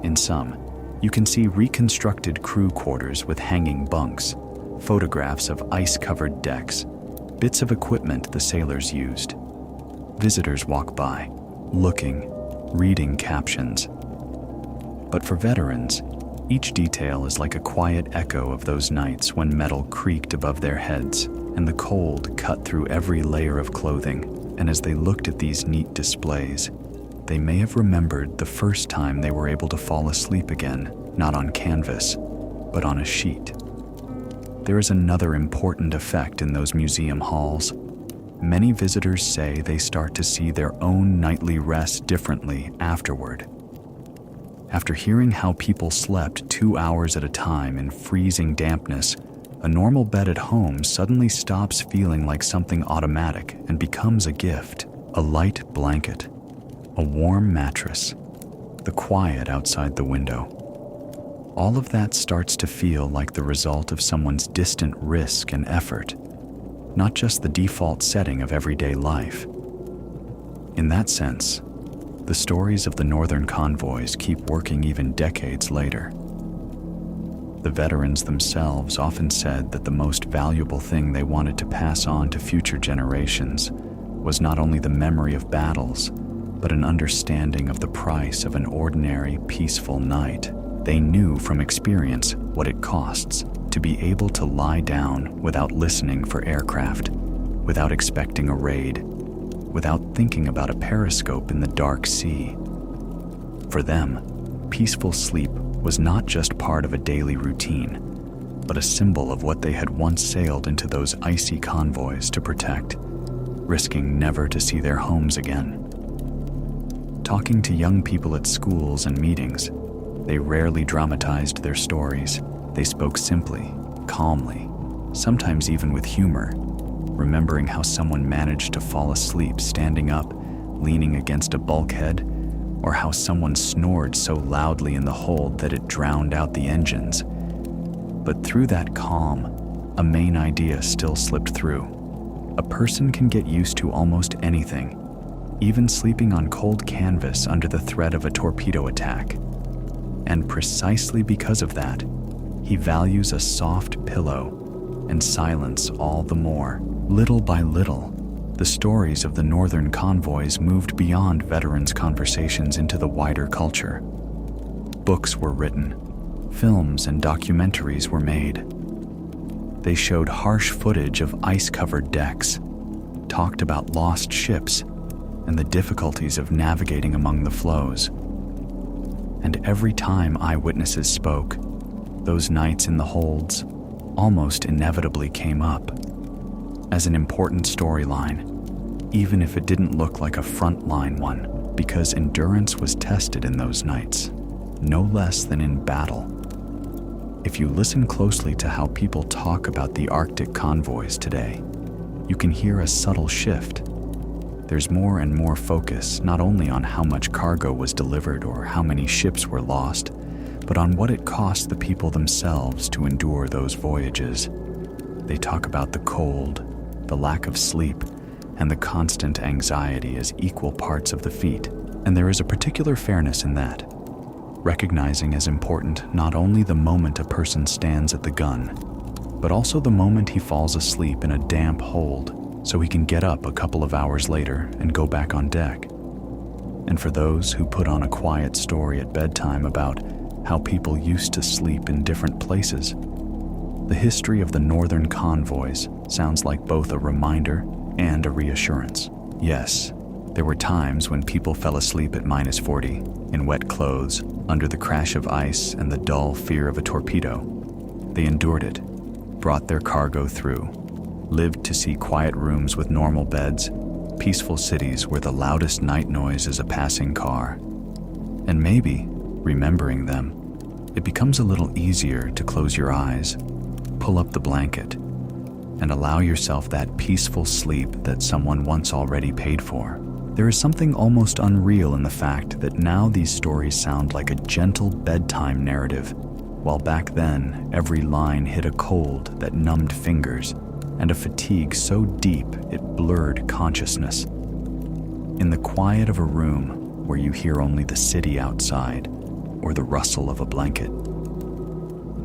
Speaker 1: In some, you can see reconstructed crew quarters with hanging bunks, photographs of ice-covered decks, bits of equipment the sailors used. Visitors walk by, looking, reading captions. But for veterans, each detail is like a quiet echo of those nights when metal creaked above their heads and the cold cut through every layer of clothing. And as they looked at these neat displays, they may have remembered the first time they were able to fall asleep again, not on canvas, but on a sheet. There is another important effect in those museum halls. Many visitors say they start to see their own nightly rest differently afterward. After hearing how people slept 2 hours at a time in freezing dampness, a normal bed at home suddenly stops feeling like something automatic and becomes a gift. A light blanket, a warm mattress, the quiet outside the window. All of that starts to feel like the result of someone's distant risk and effort, not just the default setting of everyday life. In that sense, the stories of the northern convoys keep working even decades later. The veterans themselves often said that the most valuable thing they wanted to pass on to future generations was not only the memory of battles, but an understanding of the price of an ordinary, peaceful night. They knew from experience what it costs to be able to lie down without listening for aircraft, without expecting a raid, without thinking about a periscope in the dark sea. For them, peaceful sleep was not just part of a daily routine, but a symbol of what they had once sailed into those icy convoys to protect, risking never to see their homes again. Talking to young people at schools and meetings, they rarely dramatized their stories. They spoke simply, calmly, sometimes even with humor, remembering how someone managed to fall asleep standing up, leaning against a bulkhead, or how someone snored so loudly in the hold that it drowned out the engines. But through that calm, a main idea still slipped through. A person can get used to almost anything, even sleeping on cold canvas under the threat of a torpedo attack. And precisely because of that, he values a soft pillow and silence all the more. Little by little, the stories of the northern convoys moved beyond veterans' conversations into the wider culture. Books were written, films and documentaries were made. They showed harsh footage of ice-covered decks, talked about lost ships, and the difficulties of navigating among the floes. And every time eyewitnesses spoke, those nights in the holds almost inevitably came up as an important storyline, even if it didn't look like a frontline one, because endurance was tested in those nights, no less than in battle. If you listen closely to how people talk about the Arctic convoys today, you can hear a subtle shift. There's more and more focus not only on how much cargo was delivered or how many ships were lost, but on what it cost the people themselves to endure those voyages. They talk about the cold, the lack of sleep, and the constant anxiety as equal parts of the feat. And there is a particular fairness in that, recognizing as important not only the moment a person stands at the gun, but also the moment he falls asleep in a damp hold so he can get up a couple of hours later and go back on deck. And for those who put on a quiet story at bedtime about how people used to sleep in different places, the history of the northern convoys sounds like both a reminder and a reassurance. Yes, there were times when people fell asleep at -40, in wet clothes, under the crash of ice and the dull fear of a torpedo. They endured it, brought their cargo through, lived to see quiet rooms with normal beds, peaceful cities where the loudest night noise is a passing car. And maybe, remembering them, it becomes a little easier to close your eyes, pull up the blanket, and allow yourself that peaceful sleep that someone once already paid for. There is something almost unreal in the fact that now these stories sound like a gentle bedtime narrative, while back then every line hit a cold that numbed fingers and a fatigue so deep it blurred consciousness. In the quiet of a room where you hear only the city outside or the rustle of a blanket,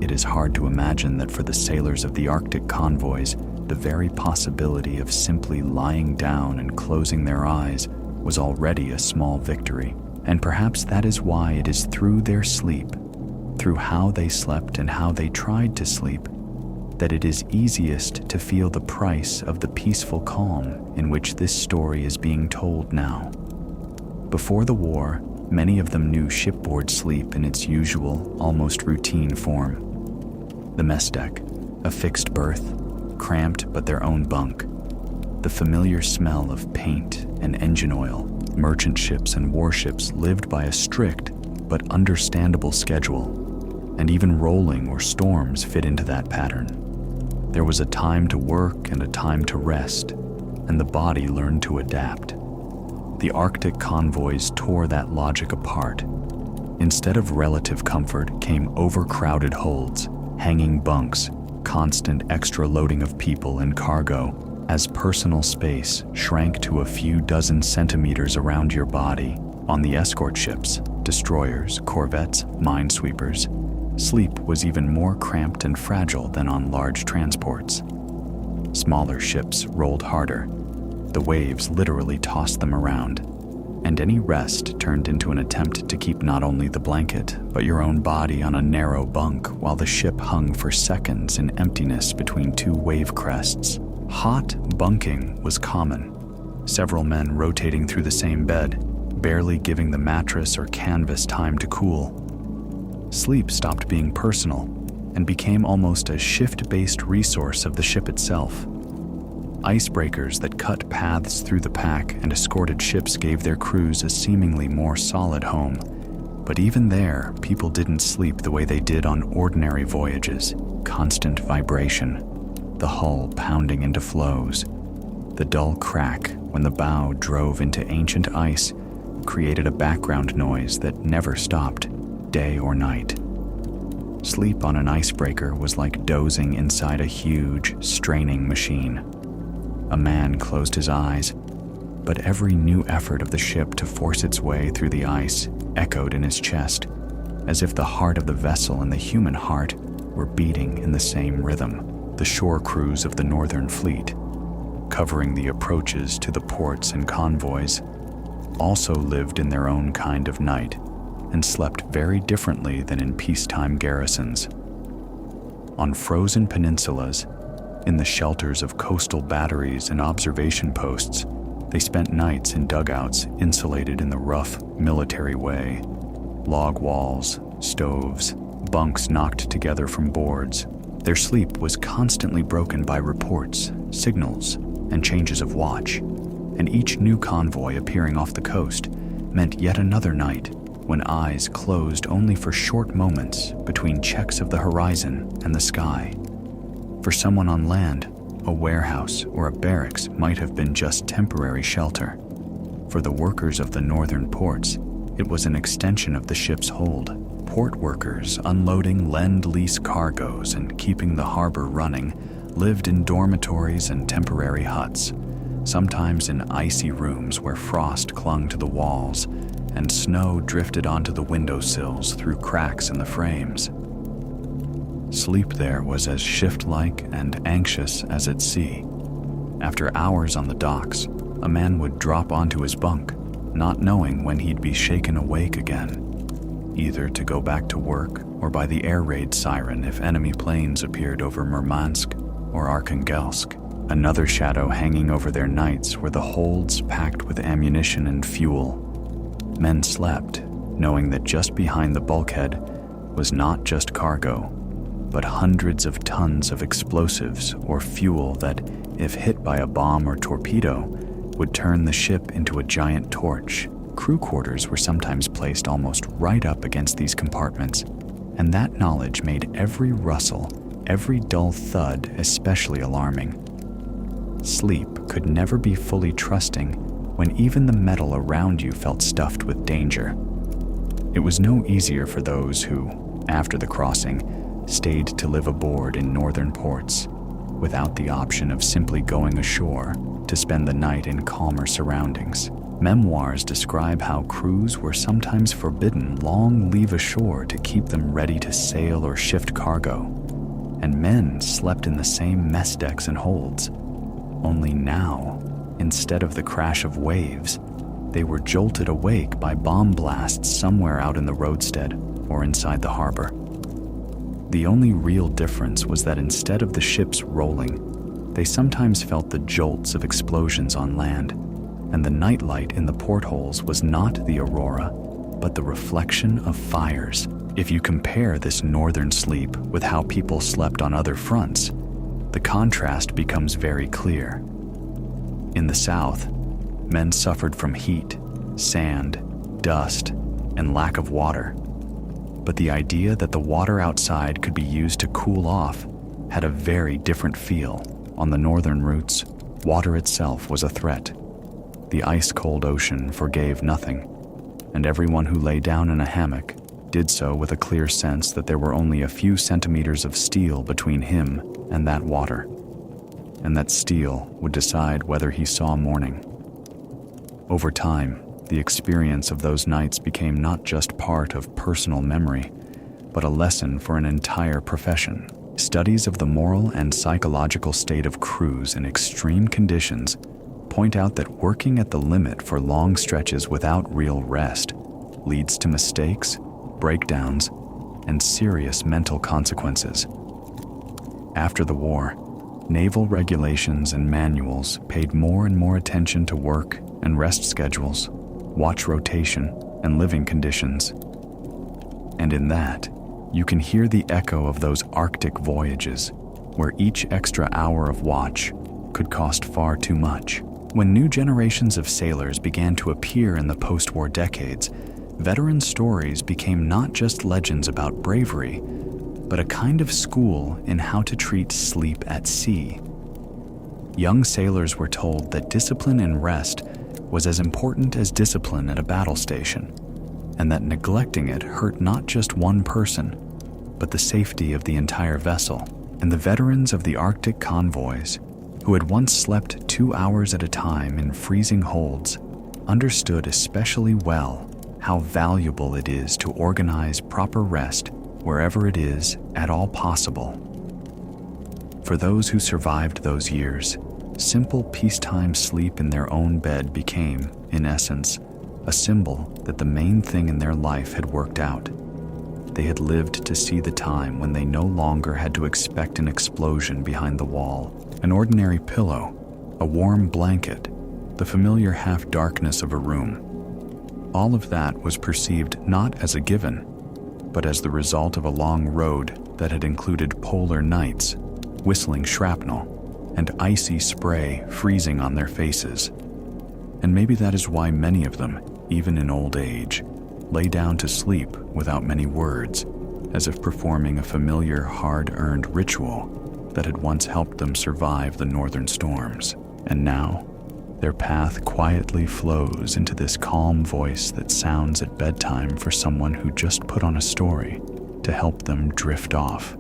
Speaker 1: it is hard to imagine that for the sailors of the Arctic convoys, the very possibility of simply lying down and closing their eyes was already a small victory. And perhaps that is why it is through their sleep, through how they slept and how they tried to sleep, that it is easiest to feel the price of the peaceful calm in which this story is being told now. Before the war, many of them knew shipboard sleep in its usual, almost routine form. The mess deck, a fixed berth, cramped but their own bunk, the familiar smell of paint and engine oil. Merchant ships and warships lived by a strict but understandable schedule, and even rolling or storms fit into that pattern. There was a time to work and a time to rest, and the body learned to adapt. The Arctic convoys tore that logic apart. Instead of relative comfort came overcrowded holds, hanging bunks, constant extra loading of people and cargo, as personal space shrank to a few dozen centimeters around your body. On the escort ships, destroyers, corvettes, minesweepers, sleep was even more cramped and fragile than on large transports. Smaller ships rolled harder. The waves literally tossed them around, and any rest turned into an attempt to keep not only the blanket, but your own body on a narrow bunk while the ship hung for seconds in emptiness between two wave crests. Hot bunking was common, several men rotating through the same bed, barely giving the mattress or canvas time to cool. Sleep stopped being personal and became almost a shift-based resource of the ship itself. Icebreakers that cut paths through the pack and escorted ships gave their crews a seemingly more solid home. But even there, people didn't sleep the way they did on ordinary voyages. Constant vibration, the hull pounding into floes, the dull crack when the bow drove into ancient ice created a background noise that never stopped, day or night. Sleep on an icebreaker was like dozing inside a huge, straining machine. A man closed his eyes, but every new effort of the ship to force its way through the ice echoed in his chest, as if the heart of the vessel and the human heart were beating in the same rhythm. The shore crews of the Northern Fleet, covering the approaches to the ports and convoys, also lived in their own kind of night and slept very differently than in peacetime garrisons. On frozen peninsulas, in the shelters of coastal batteries and observation posts, they spent nights in dugouts insulated in the rough military way. Log walls, stoves, bunks knocked together from boards. Their sleep was constantly broken by reports, signals, and changes of watch, and each new convoy appearing off the coast meant yet another night when eyes closed only for short moments between checks of the horizon and the sky. For someone on land, a warehouse or a barracks might have been just temporary shelter. For the workers of the northern ports, it was an extension of the ship's hold. Port workers unloading lend-lease cargoes and keeping the harbor running lived in dormitories and temporary huts, sometimes in icy rooms where frost clung to the walls and snow drifted onto the windowsills through cracks in the frames. Sleep there was as shift-like and anxious as at sea. After hours on the docks, a man would drop onto his bunk, not knowing when he'd be shaken awake again, either to go back to work or by the air raid siren if enemy planes appeared over Murmansk or Arkhangelsk. Another shadow hanging over their nights were the holds packed with ammunition and fuel. Men slept, knowing that just behind the bulkhead was not just cargo, but hundreds of tons of explosives or fuel that, if hit by a bomb or torpedo, would turn the ship into a giant torch. Crew quarters were sometimes placed almost right up against these compartments, and that knowledge made every rustle, every dull thud especially alarming. Sleep could never be fully trusting when even the metal around you felt stuffed with danger. It was no easier for those who, after the crossing, stayed to live aboard in northern ports, without the option of simply going ashore to spend the night in calmer surroundings. Memoirs describe how crews were sometimes forbidden long leave ashore to keep them ready to sail or shift cargo, and men slept in the same mess decks and holds. Only now, instead of the crash of waves, they were jolted awake by bomb blasts somewhere out in the roadstead or inside the harbor. The only real difference was that instead of the ships rolling, they sometimes felt the jolts of explosions on land, and the nightlight in the portholes was not the aurora, but the reflection of fires. If you compare this northern sleep with how people slept on other fronts, the contrast becomes very clear. In the South, men suffered from heat, sand, dust, and lack of water. But the idea that the water outside could be used to cool off had a very different feel. On the northern routes, water itself was a threat. The ice-cold ocean forgave nothing, and everyone who lay down in a hammock did so with a clear sense that there were only a few centimeters of steel between him and that water, and that steel would decide whether he saw morning. Over time, the experience of those nights became not just part of personal memory, but a lesson for an entire profession. Studies of the moral and psychological state of crews in extreme conditions point out that working at the limit for long stretches without real rest leads to mistakes, breakdowns, and serious mental consequences. After the war, naval regulations and manuals paid more and more attention to work and rest schedules, watch rotation, and living conditions. And in that, you can hear the echo of those Arctic voyages, where each extra hour of watch could cost far too much. When new generations of sailors began to appear in the post-war decades, veteran stories became not just legends about bravery, but a kind of school in how to treat sleep at sea. Young sailors were told that discipline and rest was as important as discipline at a battle station, and that neglecting it hurt not just one person, but the safety of the entire vessel. And the veterans of the Arctic convoys, who had once slept 2 hours at a time in freezing holds, understood especially well how valuable it is to organize proper rest wherever it is at all possible. For those who survived those years, simple peacetime sleep in their own bed became, in essence, a symbol that the main thing in their life had worked out. They had lived to see the time when they no longer had to expect an explosion behind the wall, an ordinary pillow, a warm blanket, the familiar half-darkness of a room. All of that was perceived not as a given, but as the result of a long road that had included polar nights, whistling shrapnel, and icy spray freezing on their faces. And maybe that is why many of them, even in old age, lay down to sleep without many words, as if performing a familiar, hard-earned ritual that had once helped them survive the northern storms. And now, their path quietly flows into this calm voice that sounds at bedtime for someone who just put on a story to help them drift off.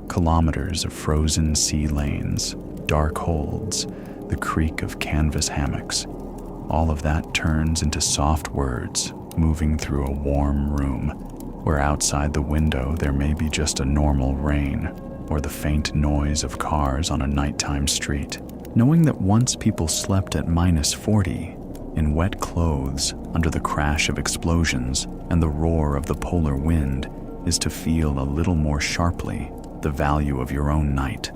Speaker 1: Kilometers of frozen sea lanes, dark holds, the creak of canvas hammocks, all of that turns into soft words moving through a warm room, where outside the window there may be just a normal rain or the faint noise of cars on a nighttime street. Knowing that once people slept at -40 in wet clothes under the crash of explosions and the roar of the polar wind is to feel a little more sharply the value of your own night.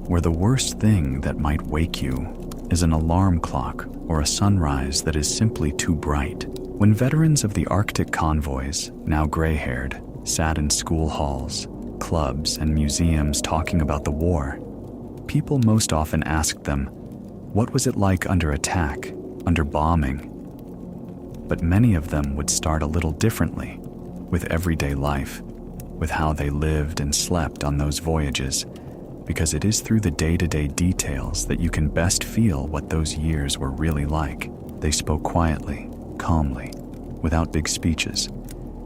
Speaker 1: Where the worst thing that might wake you is an alarm clock or a sunrise that is simply too bright. When veterans of the Arctic convoys, now gray-haired, sat in school halls, clubs, and museums talking about the war, people most often asked them, what was it like under attack, under bombing? But many of them would start a little differently, with everyday life, with how they lived and slept on those voyages, because it is through the day-to-day details that you can best feel what those years were really like. They spoke quietly, calmly, without big speeches,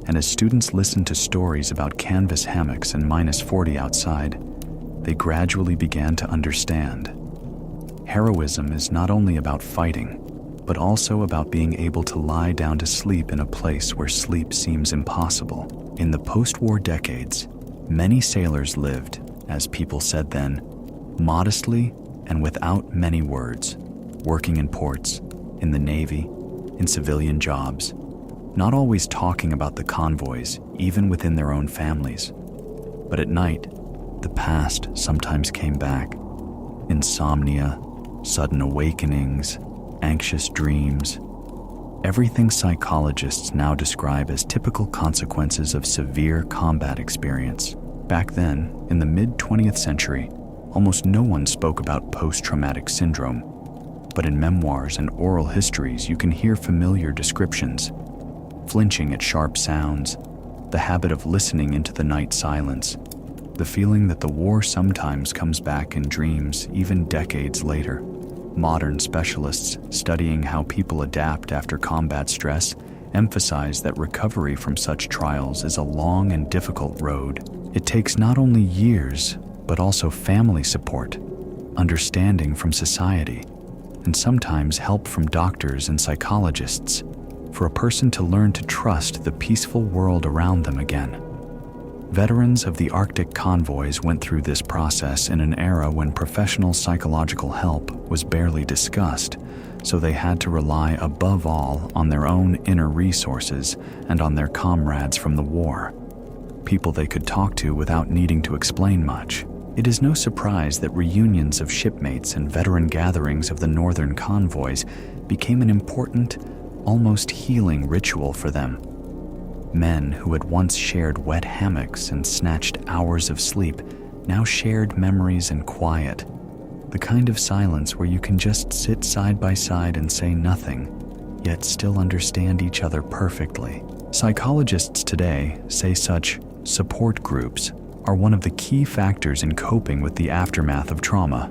Speaker 1: And as students listened to stories about canvas hammocks and -40 outside, they gradually began to understand. Heroism is not only about fighting, but also about being able to lie down to sleep in a place where sleep seems impossible. In the post-war decades, many sailors lived, as people said then, modestly and without many words, working in ports, in the Navy, in civilian jobs, not always talking about the convoys, even within their own families. But at night, the past sometimes came back. Insomnia, sudden awakenings, anxious dreams, everything psychologists now describe as typical consequences of severe combat experience. Back then, in the mid-20th century, almost no one spoke about post-traumatic syndrome. But in memoirs and oral histories, you can hear familiar descriptions: flinching at sharp sounds, the habit of listening into the night silence, the feeling that the war sometimes comes back in dreams even decades later. Modern specialists studying how people adapt after combat stress emphasize that recovery from such trials is a long and difficult road. It takes not only years, but also family support, understanding from society, and sometimes help from doctors and psychologists for a person to learn to trust the peaceful world around them again. Veterans of the Arctic convoys went through this process in an era when professional psychological help was barely discussed, so they had to rely above all on their own inner resources and on their comrades from the war, people they could talk to without needing to explain much. It is no surprise that reunions of shipmates and veteran gatherings of the northern convoys became an important, almost healing ritual for them. Men who had once shared wet hammocks and snatched hours of sleep now shared memories and quiet, the kind of silence where you can just sit side by side and say nothing, yet still understand each other perfectly. Psychologists today say such support groups are one of the key factors in coping with the aftermath of trauma.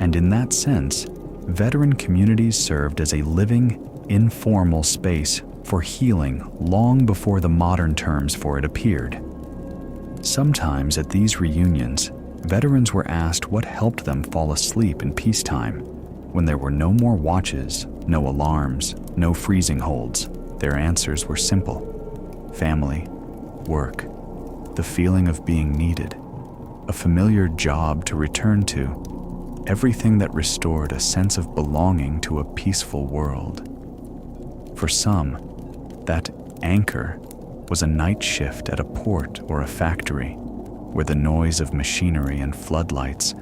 Speaker 1: And in that sense, veteran communities served as a living, informal space for healing long before the modern terms for it appeared. Sometimes at these reunions, veterans were asked what helped them fall asleep in peacetime, when there were no more watches, no alarms, no freezing holds. Their answers were simple: family, work, the feeling of being needed, a familiar job to return to, everything that restored a sense of belonging to a peaceful world. For some, that anchor was a night shift at a port or a factory, where the noise of machinery and floodlights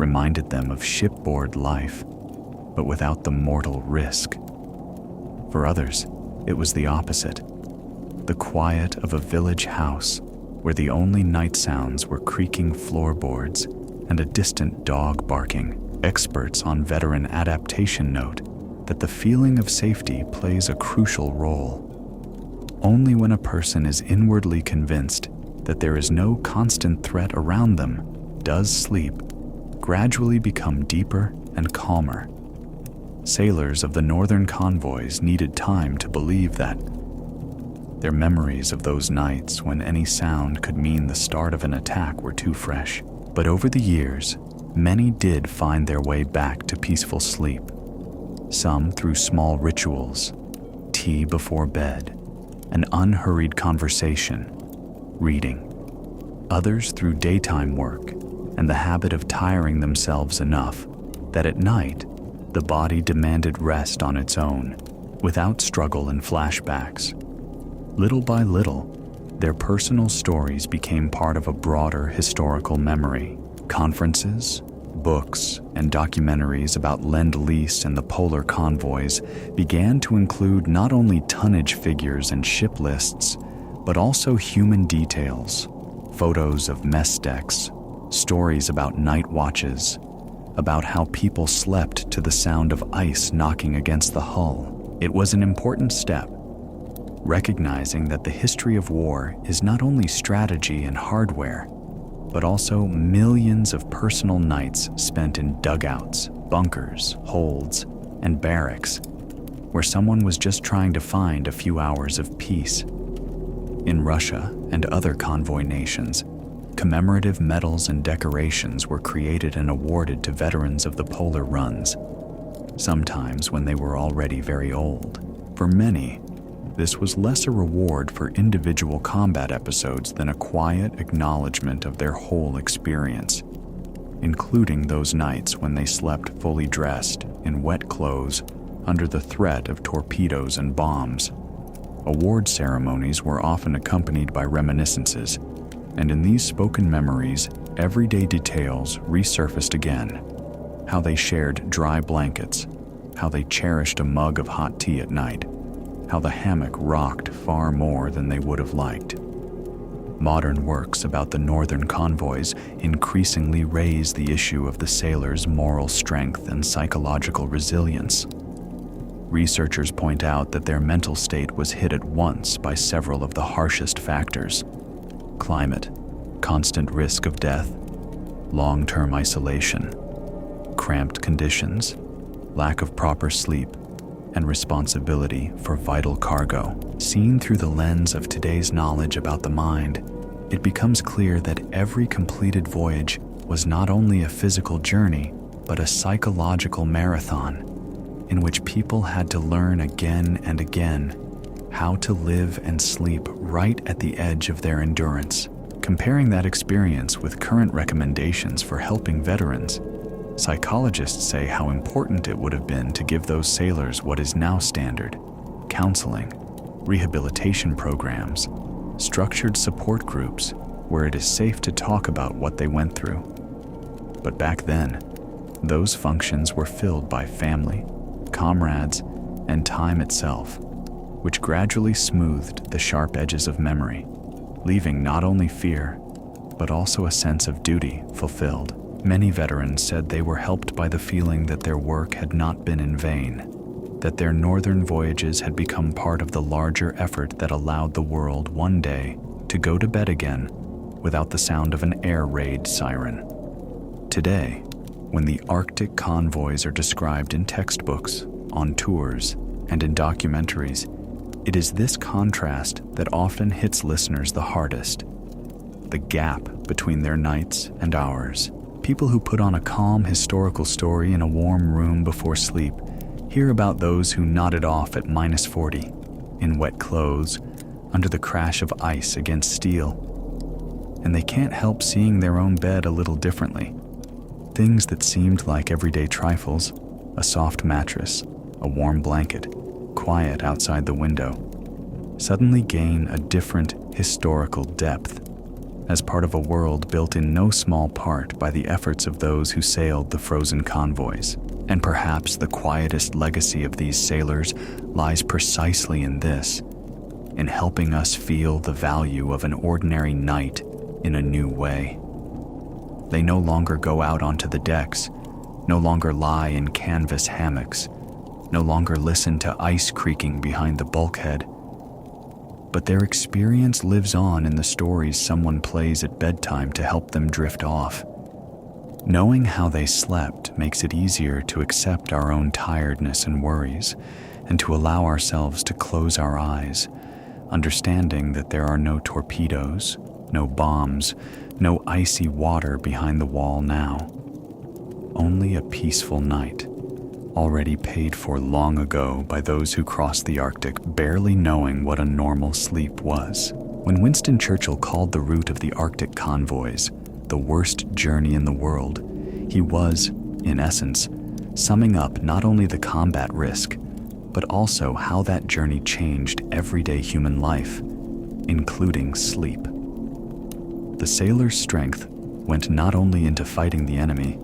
Speaker 1: reminded them of shipboard life, but without the mortal risk. For others, it was the opposite: the quiet of a village house where the only night sounds were creaking floorboards and a distant dog barking. Experts on veteran adaptation note that the feeling of safety plays a crucial role. Only when a person is inwardly convinced that there is no constant threat around them does sleep gradually become deeper and calmer. Sailors of the northern convoys needed time to believe that. Their memories of those nights when any sound could mean the start of an attack were too fresh. But over the years, many did find their way back to peaceful sleep. Some through small rituals, tea before bed, an unhurried conversation, reading. Others through daytime work and the habit of tiring themselves enough that at night, the body demanded rest on its own, without struggle and flashbacks. Little by little, their personal stories became part of a broader historical memory. Conferences, books, and documentaries about Lend-Lease and the polar convoys began to include not only tonnage figures and ship lists, but also human details, photos of mess decks, stories about night watches, about how people slept to the sound of ice knocking against the hull. It was an important step, recognizing that the history of war is not only strategy and hardware, but also millions of personal nights spent in dugouts, bunkers, holds, and barracks, where someone was just trying to find a few hours of peace. In Russia and other convoy nations, commemorative medals and decorations were created and awarded to veterans of the polar runs, sometimes when they were already very old. For many, this was less a reward for individual combat episodes than a quiet acknowledgement of their whole experience, including those nights when they slept fully dressed in wet clothes under the threat of torpedoes and bombs. Award ceremonies were often accompanied by reminiscences, and in these spoken memories, everyday details resurfaced again. How they shared dry blankets, how they cherished a mug of hot tea at night, how the hammock rocked far more than they would have liked. Modern works about the northern convoys increasingly raise the issue of the sailors' moral strength and psychological resilience. Researchers point out that their mental state was hit at once by several of the harshest factors: climate, constant risk of death, long-term isolation, cramped conditions, lack of proper sleep, and responsibility for vital cargo. Seen through the lens of today's knowledge about the mind, it becomes clear that every completed voyage was not only a physical journey, but a psychological marathon in which people had to learn again and again how to live and sleep right at the edge of their endurance. Comparing that experience with current recommendations for helping veterans, psychologists say how important it would have been to give those sailors what is now standard: counseling, rehabilitation programs, structured support groups where it is safe to talk about what they went through. But back then, those functions were filled by family, comrades, and time itself, which gradually smoothed the sharp edges of memory, leaving not only fear, but also a sense of duty fulfilled. Many veterans said they were helped by the feeling that their work had not been in vain, that their northern voyages had become part of the larger effort that allowed the world one day to go to bed again without the sound of an air raid siren. Today, when the Arctic convoys are described in textbooks, on tours, and in documentaries, it is this contrast that often hits listeners the hardest: the gap between their nights and ours. People who put on a calm historical story in a warm room before sleep hear about those who nodded off at -40, in wet clothes, under the crash of ice against steel. And they can't help seeing their own bed a little differently. Things that seemed like everyday trifles, a soft mattress, a warm blanket, quiet outside the window, suddenly gain a different historical depth as part of a world built in no small part by the efforts of those who sailed the frozen convoys. And perhaps the quietest legacy of these sailors lies precisely in this, in helping us feel the value of an ordinary night in a new way. They no longer go out onto the decks, no longer lie in canvas hammocks, no longer listen to ice creaking behind the bulkhead. But their experience lives on in the stories someone plays at bedtime to help them drift off. Knowing how they slept makes it easier to accept our own tiredness and worries, and to allow ourselves to close our eyes, understanding that there are no torpedoes, no bombs, no icy water behind the wall now. Only a peaceful night, already paid for long ago by those who crossed the Arctic, barely knowing what a normal sleep was. When Winston Churchill called the route of the Arctic convoys the worst journey in the world, he was, in essence, summing up not only the combat risk, but also how that journey changed everyday human life, including sleep. The sailor's strength went not only into fighting the enemy,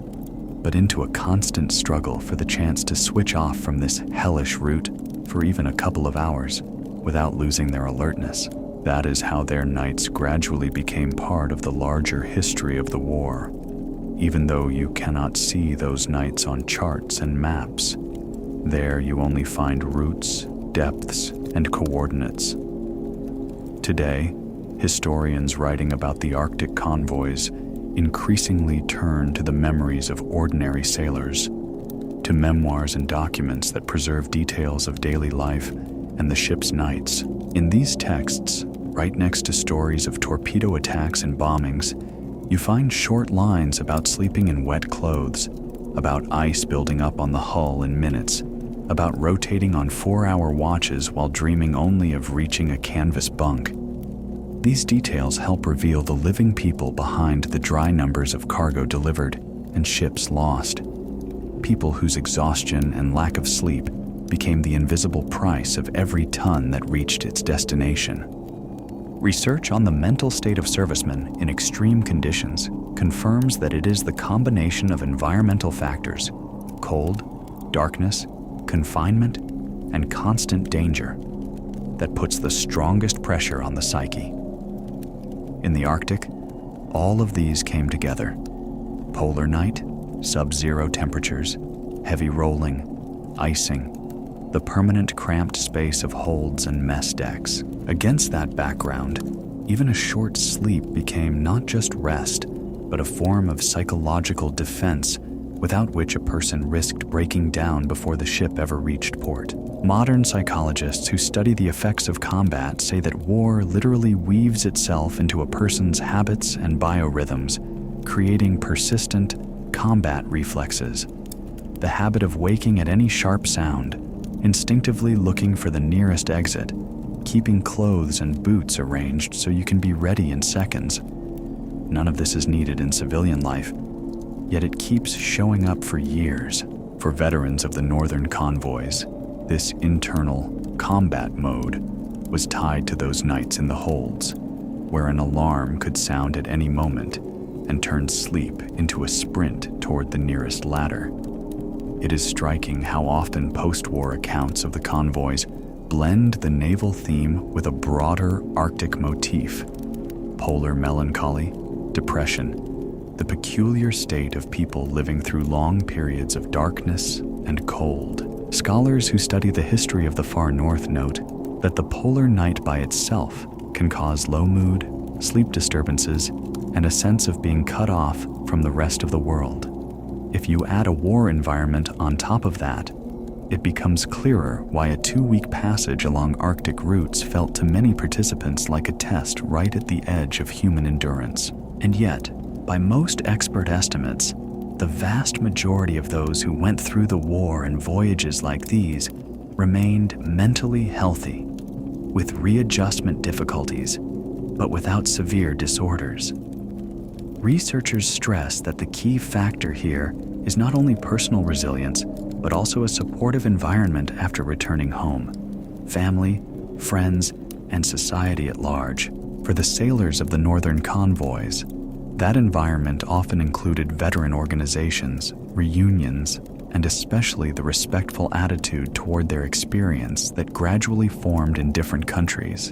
Speaker 1: but into a constant struggle for the chance to switch off from this hellish route for even a couple of hours without losing their alertness. That is how their nights gradually became part of the larger history of the war, even though you cannot see those nights on charts and maps. There you only find routes, depths, and coordinates. Today, historians writing about the Arctic convoys increasingly turn to the memories of ordinary sailors, to memoirs and documents that preserve details of daily life and the ship's nights. In these texts, Right next to stories of torpedo attacks and bombings, you find short lines about sleeping in wet clothes, about ice building up on the hull in minutes, about rotating on 4-hour watches while dreaming only of reaching a canvas bunk. These details help reveal the living people behind the dry numbers of cargo delivered and ships lost. People whose exhaustion and lack of sleep became the invisible price of every ton that reached its destination. Research on the mental state of servicemen in extreme conditions confirms that it is the combination of environmental factors, cold, darkness, confinement, and constant danger, that puts the strongest pressure on the psyche. In the Arctic, all of these came together. Polar night, sub-zero temperatures, heavy rolling, icing, the permanent cramped space of holds and mess decks. Against that background, even a short sleep became not just rest, but a form of psychological defense without which a person risked breaking down before the ship ever reached port. Modern psychologists who study the effects of combat say that war literally weaves itself into a person's habits and biorhythms, creating persistent combat reflexes. The habit of waking at any sharp sound, instinctively looking for the nearest exit, keeping clothes and boots arranged so you can be ready in seconds. None of this is needed in civilian life, yet it keeps showing up for years. For veterans of the northern convoys, this internal combat mode was tied to those nights in the holds, where an alarm could sound at any moment and turn sleep into a sprint toward the nearest ladder. It is striking how often post-war accounts of the convoys blend the naval theme with a broader Arctic motif: polar melancholy, depression, the peculiar state of people living through long periods of darkness and cold. Scholars who study the history of the far north note that the polar night by itself can cause low mood, sleep disturbances, and a sense of being cut off from the rest of the world. If you add a war environment on top of that, it becomes clearer why a 2-week passage along Arctic routes felt to many participants like a test right at the edge of human endurance. And yet, by most expert estimates, the vast majority of those who went through the war and voyages like these remained mentally healthy, with readjustment difficulties, but without severe disorders. Researchers stress that the key factor here is not only personal resilience, but also a supportive environment after returning home. Family, friends, and society at large. For the sailors of the northern convoys, that environment often included veteran organizations, reunions, and especially the respectful attitude toward their experience that gradually formed in different countries.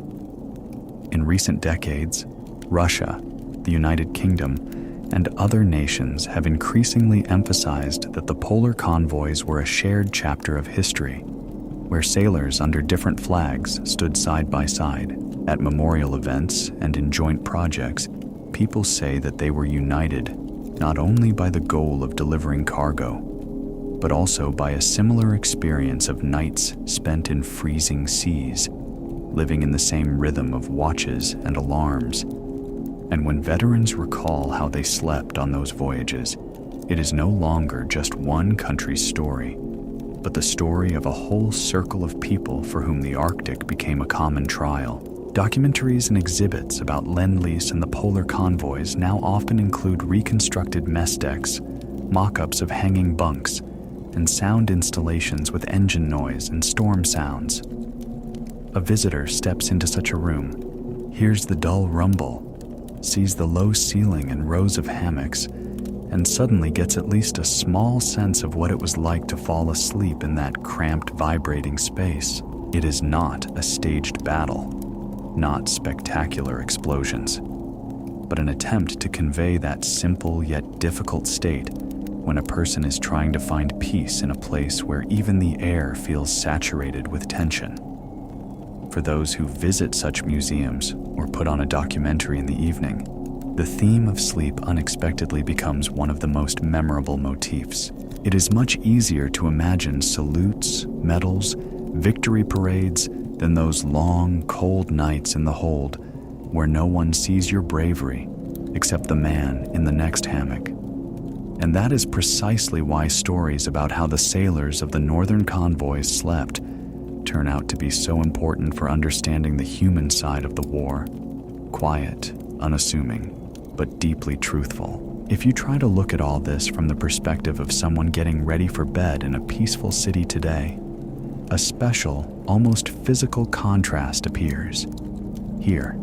Speaker 1: In recent decades, Russia, the United Kingdom, and other nations have increasingly emphasized that the polar convoys were a shared chapter of history, where sailors under different flags stood side by side. At memorial events and in joint projects, people say that they were united not only by the goal of delivering cargo, but also by a similar experience of nights spent in freezing seas, living in the same rhythm of watches and alarms. And when veterans recall how they slept on those voyages, it is no longer just one country's story, but the story of a whole circle of people for whom the Arctic became a common trial. Documentaries and exhibits about Lend-Lease and the polar convoys now often include reconstructed mess decks, mock-ups of hanging bunks, and sound installations with engine noise and storm sounds. A visitor steps into such a room, hears the dull rumble, sees the low ceiling and rows of hammocks, and suddenly gets at least a small sense of what it was like to fall asleep in that cramped, vibrating space. It is not a staged battle, not spectacular explosions, but an attempt to convey that simple yet difficult state when a person is trying to find peace in a place where even the air feels saturated with tension. For those who visit such museums or put on a documentary in the evening, the theme of sleep unexpectedly becomes one of the most memorable motifs. It is much easier to imagine salutes, medals, victory parades than those long, cold nights in the hold where no one sees your bravery except the man in the next hammock. And that is precisely why stories about how the sailors of the northern convoys slept turn out to be so important for understanding the human side of the war. Quiet, unassuming, but deeply truthful. If you try to look at all this from the perspective of someone getting ready for bed in a peaceful city today, a special, almost physical contrast appears. Here,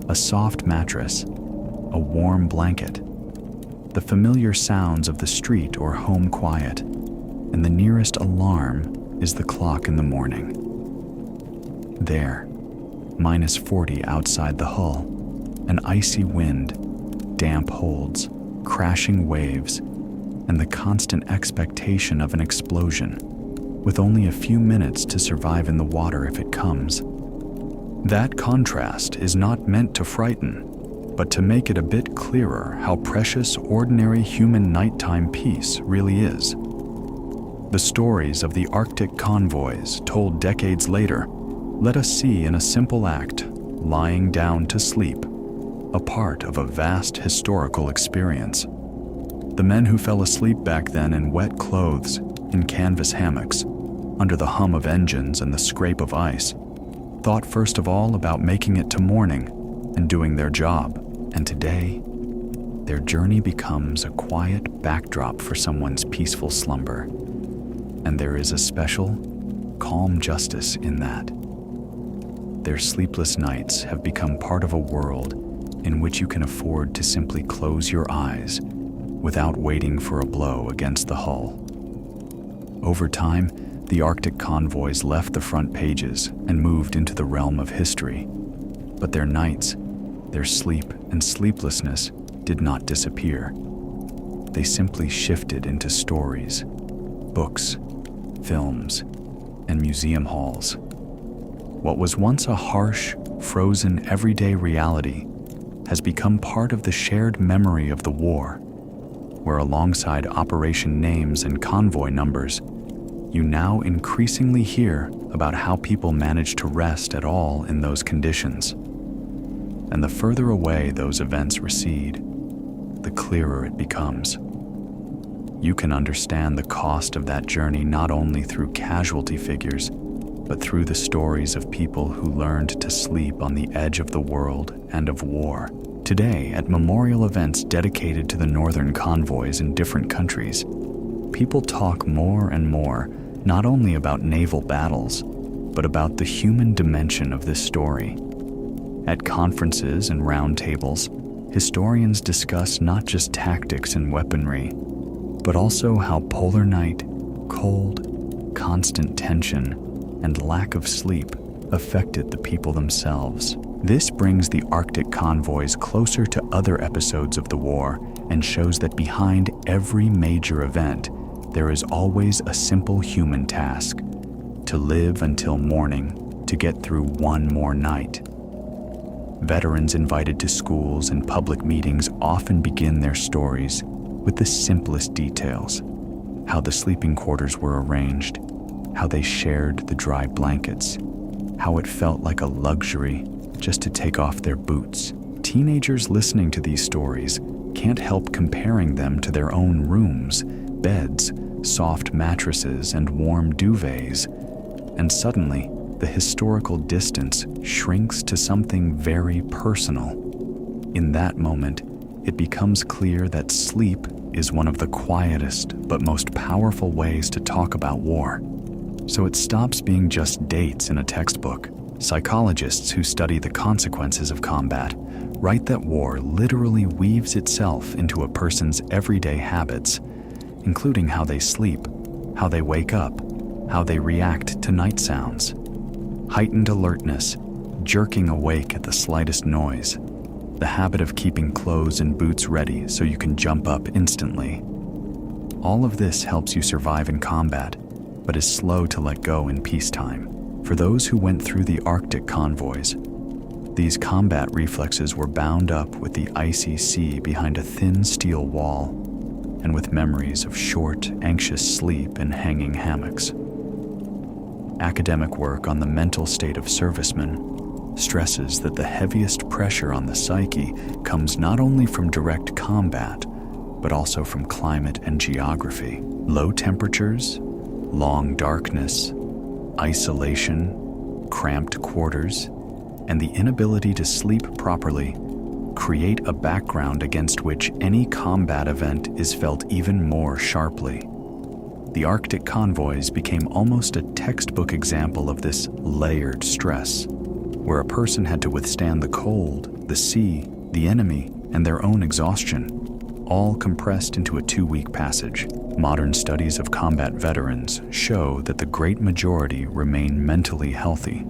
Speaker 1: a soft mattress, a warm blanket, the familiar sounds of the street or home quiet, and the nearest alarm is the clock in the morning. There, -40 outside the hull, an icy wind, damp holds, crashing waves, and the constant expectation of an explosion, with only a few minutes to survive in the water if it comes. That contrast is not meant to frighten, but to make it a bit clearer how precious ordinary human nighttime peace really is. The stories of the Arctic convoys, told decades later, let us see in a simple act, lying down to sleep, a part of a vast historical experience. The men who fell asleep back then in wet clothes, in canvas hammocks, under the hum of engines and the scrape of ice, thought first of all about making it to morning and doing their job, and today, their journey becomes a quiet backdrop for someone's peaceful slumber. And there is a special, calm justice in that. Their sleepless nights have become part of a world in which you can afford to simply close your eyes without waiting for a blow against the hull. Over time, the Arctic convoys left the front pages and moved into the realm of history. But their nights, their sleep and sleeplessness did not disappear. They simply shifted into stories, books, films, and museum halls. What was once a harsh, frozen, everyday reality has become part of the shared memory of the war, where alongside operation names and convoy numbers, you now increasingly hear about how people managed to rest at all in those conditions. And the further away those events recede, the clearer it becomes. You can understand the cost of that journey not only through casualty figures, but through the stories of people who learned to sleep on the edge of the world and of war. Today, at memorial events dedicated to the northern convoys in different countries, people talk more and more not only about naval battles, but about the human dimension of this story. At conferences and roundtables, historians discuss not just tactics and weaponry, but also how polar night, cold, constant tension, and lack of sleep affected the people themselves. This brings the Arctic convoys closer to other episodes of the war and shows that behind every major event, there is always a simple human task: to live until morning, to get through one more night. Veterans invited to schools and public meetings often begin their stories with the simplest details: how the sleeping quarters were arranged, how they shared the dry blankets, how it felt like a luxury just to take off their boots. Teenagers listening to these stories can't help comparing them to their own rooms, beds, soft mattresses, and warm duvets. And suddenly, the historical distance shrinks to something very personal. In that moment, it becomes clear that sleep is one of the quietest but most powerful ways to talk about war. So it stops being just dates in a textbook. Psychologists who study the consequences of combat write that war literally weaves itself into a person's everyday habits, including how they sleep, how they wake up, how they react to night sounds. Heightened alertness, jerking awake at the slightest noise, the habit of keeping clothes and boots ready so you can jump up instantly. All of this helps you survive in combat, but is slow to let go in peacetime. For those who went through the Arctic convoys, these combat reflexes were bound up with the icy sea behind a thin steel wall, and with memories of short, anxious sleep in hanging hammocks. Academic work on the mental state of servicemen stresses that the heaviest pressure on the psyche comes not only from direct combat, but also from climate and geography. Low temperatures, long darkness, isolation, cramped quarters, and the inability to sleep properly create a background against which any combat event is felt even more sharply. The Arctic convoys became almost a textbook example of this layered stress, where a person had to withstand the cold, the sea, the enemy, and their own exhaustion, all compressed into a 2-week passage. Modern studies of combat veterans show that the great majority remain mentally healthy,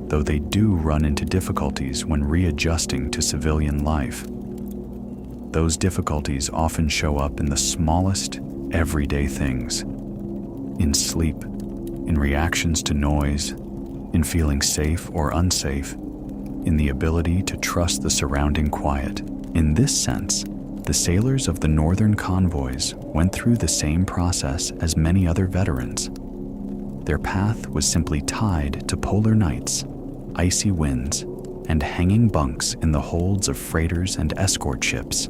Speaker 1: though they do run into difficulties when readjusting to civilian life. Those difficulties often show up in the smallest, everyday things: in sleep, in reactions to noise, in feeling safe or unsafe, in the ability to trust the surrounding quiet. In this sense, the sailors of the northern convoys went through the same process as many other veterans. Their path was simply tied to polar nights, icy winds, and hanging bunks in the holds of freighters and escort ships.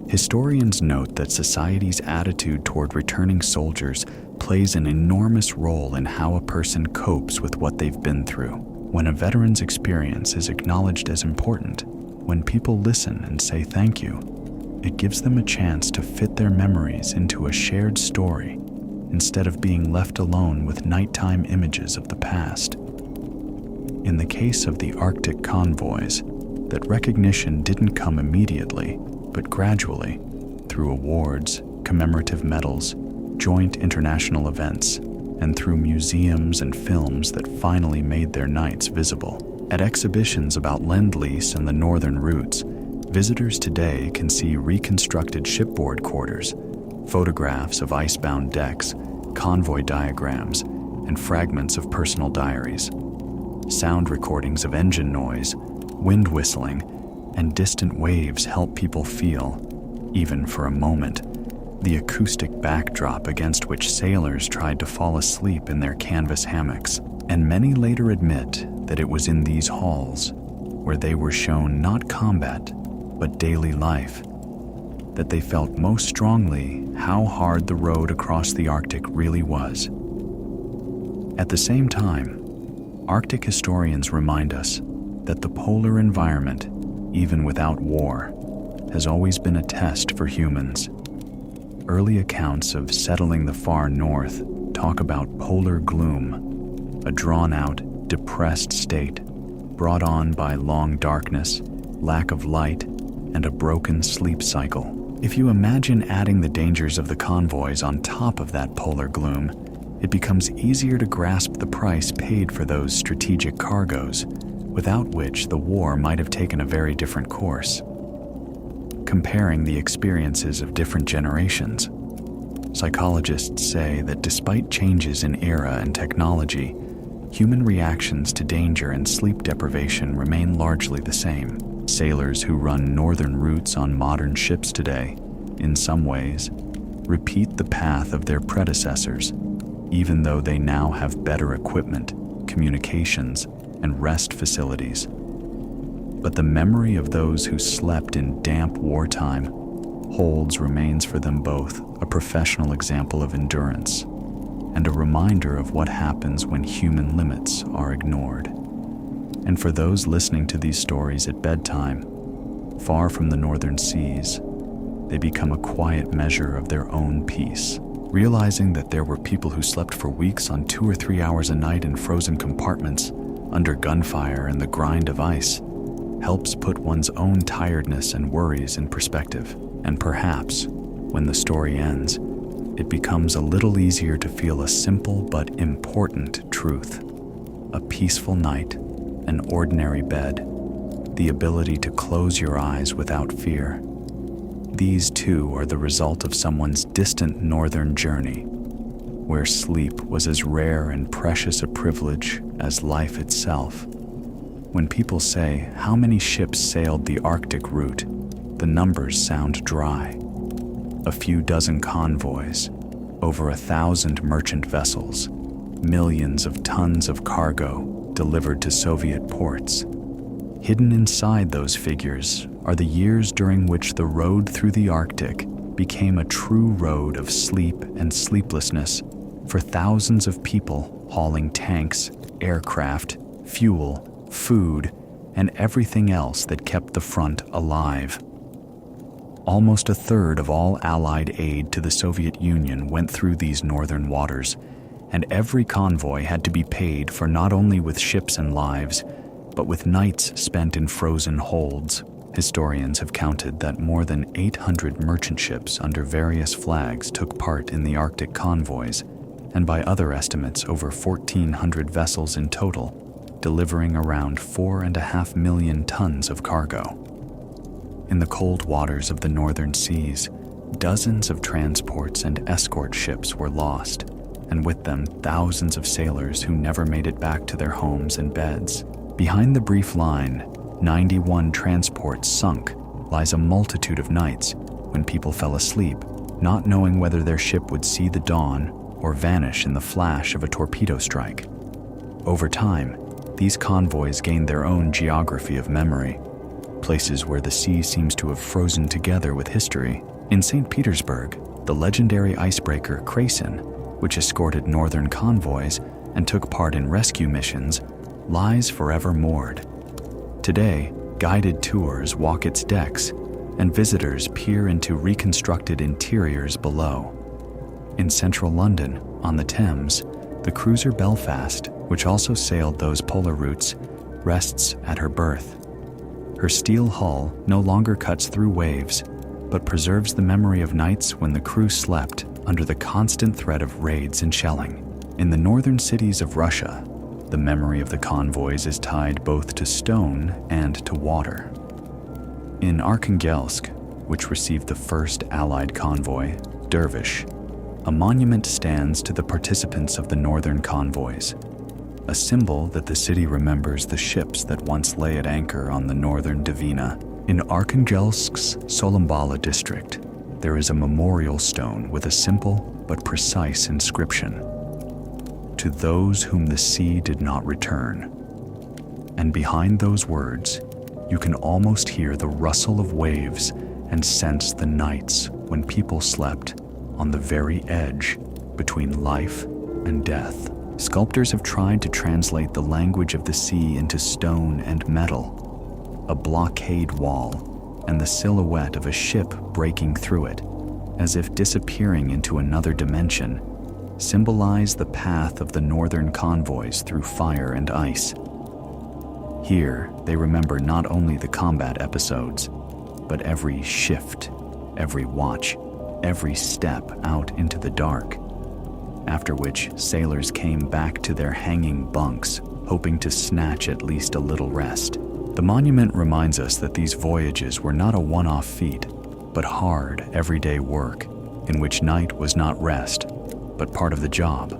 Speaker 1: Historians note that society's attitude toward returning soldiers plays an enormous role in how a person copes with what they've been through. When a veteran's experience is acknowledged as important, when people listen and say thank you, it gives them a chance to fit their memories into a shared story instead of being left alone with nighttime images of the past. In the case of the Arctic convoys, that recognition didn't come immediately, but gradually, through awards, commemorative medals, joint international events, and through museums and films that finally made their nights visible. At exhibitions about Lend-Lease and the northern routes, visitors today can see reconstructed shipboard quarters, photographs of icebound decks, convoy diagrams, and fragments of personal diaries. Sound recordings of engine noise, wind whistling, and distant waves help people feel, even for a moment, the acoustic backdrop against which sailors tried to fall asleep in their canvas hammocks. And many later admit that it was in these halls, where they were shown not combat, but daily life, that they felt most strongly how hard the road across the Arctic really was. At the same time, Arctic historians remind us that the polar environment, even without war, has always been a test for humans. Early accounts of settling the far north talk about polar gloom, a drawn-out, depressed state brought on by long darkness, lack of light, and a broken sleep cycle. If you imagine adding the dangers of the convoys on top of that polar gloom, it becomes easier to grasp the price paid for those strategic cargoes, without which the war might have taken a very different course. Comparing the experiences of different generations, psychologists say that despite changes in era and technology, human reactions to danger and sleep deprivation remain largely the same. Sailors who run northern routes on modern ships today, in some ways, repeat the path of their predecessors, even though they now have better equipment, communications, and rest facilities. But the memory of those who slept in damp wartime remains for them both a professional example of endurance and a reminder of what happens when human limits are ignored. And for those listening to these stories at bedtime, far from the northern seas, they become a quiet measure of their own peace. Realizing that there were people who slept for weeks on 2 or 3 hours a night in frozen compartments, under gunfire and the grind of ice, helps put one's own tiredness and worries in perspective. And perhaps, when the story ends, it becomes a little easier to feel a simple but important truth. A peaceful night, an ordinary bed, the ability to close your eyes without fear. These too are the result of someone's distant northern journey, where sleep was as rare and precious a privilege as life itself. When people say how many ships sailed the Arctic route, the numbers sound dry. A few dozen convoys, over 1,000 merchant vessels, millions of tons of cargo delivered to Soviet ports. Hidden inside those figures are the years during which the road through the Arctic became a true road of sleep and sleeplessness for thousands of people hauling tanks, aircraft, fuel, food, and everything else that kept the front alive. Almost a third of all Allied aid to the Soviet Union went through these northern waters, and every convoy had to be paid for not only with ships and lives, but with nights spent in frozen holds. Historians have counted that more than 800 merchant ships under various flags took part in the Arctic convoys, and by other estimates over 1,400 vessels in total, delivering around 4.5 million tons of cargo. In the cold waters of the northern seas, dozens of transports and escort ships were lost, and with them thousands of sailors who never made it back to their homes and beds. Behind the brief line, 91 transports sunk, lies a multitude of nights when people fell asleep, not knowing whether their ship would see the dawn or vanish in the flash of a torpedo strike. Over time, these convoys gained their own geography of memory, places where the sea seems to have frozen together with history. In St. Petersburg, the legendary icebreaker Krasin, which escorted northern convoys and took part in rescue missions, lies forever moored. Today, guided tours walk its decks, and visitors peer into reconstructed interiors below. In central London, on the Thames, the cruiser Belfast, which also sailed those polar routes, rests at her berth. Her steel hull no longer cuts through waves, but preserves the memory of nights when the crew slept under the constant threat of raids and shelling. In the northern cities of Russia, the memory of the convoys is tied both to stone and to water. In Arkhangelsk, which received the first Allied convoy, Dervish, a monument stands to the participants of the northern convoys, a symbol that the city remembers the ships that once lay at anchor on the northern Dvina. In Arkhangelsk's Solombala district, there is a memorial stone with a simple but precise inscription: "To those whom the sea did not return." And behind those words, you can almost hear the rustle of waves and sense the nights when people slept on the very edge between life and death. Sculptors have tried to translate the language of the sea into stone and metal. A blockade wall and the silhouette of a ship breaking through it, as if disappearing into another dimension, symbolize the path of the northern convoys through fire and ice. Here, they remember not only the combat episodes, but every shift, every watch, every step out into the dark, after which sailors came back to their hanging bunks, hoping to snatch at least a little rest. The monument reminds us that these voyages were not a one-off feat, but hard, everyday work, in which night was not rest, but part of the job.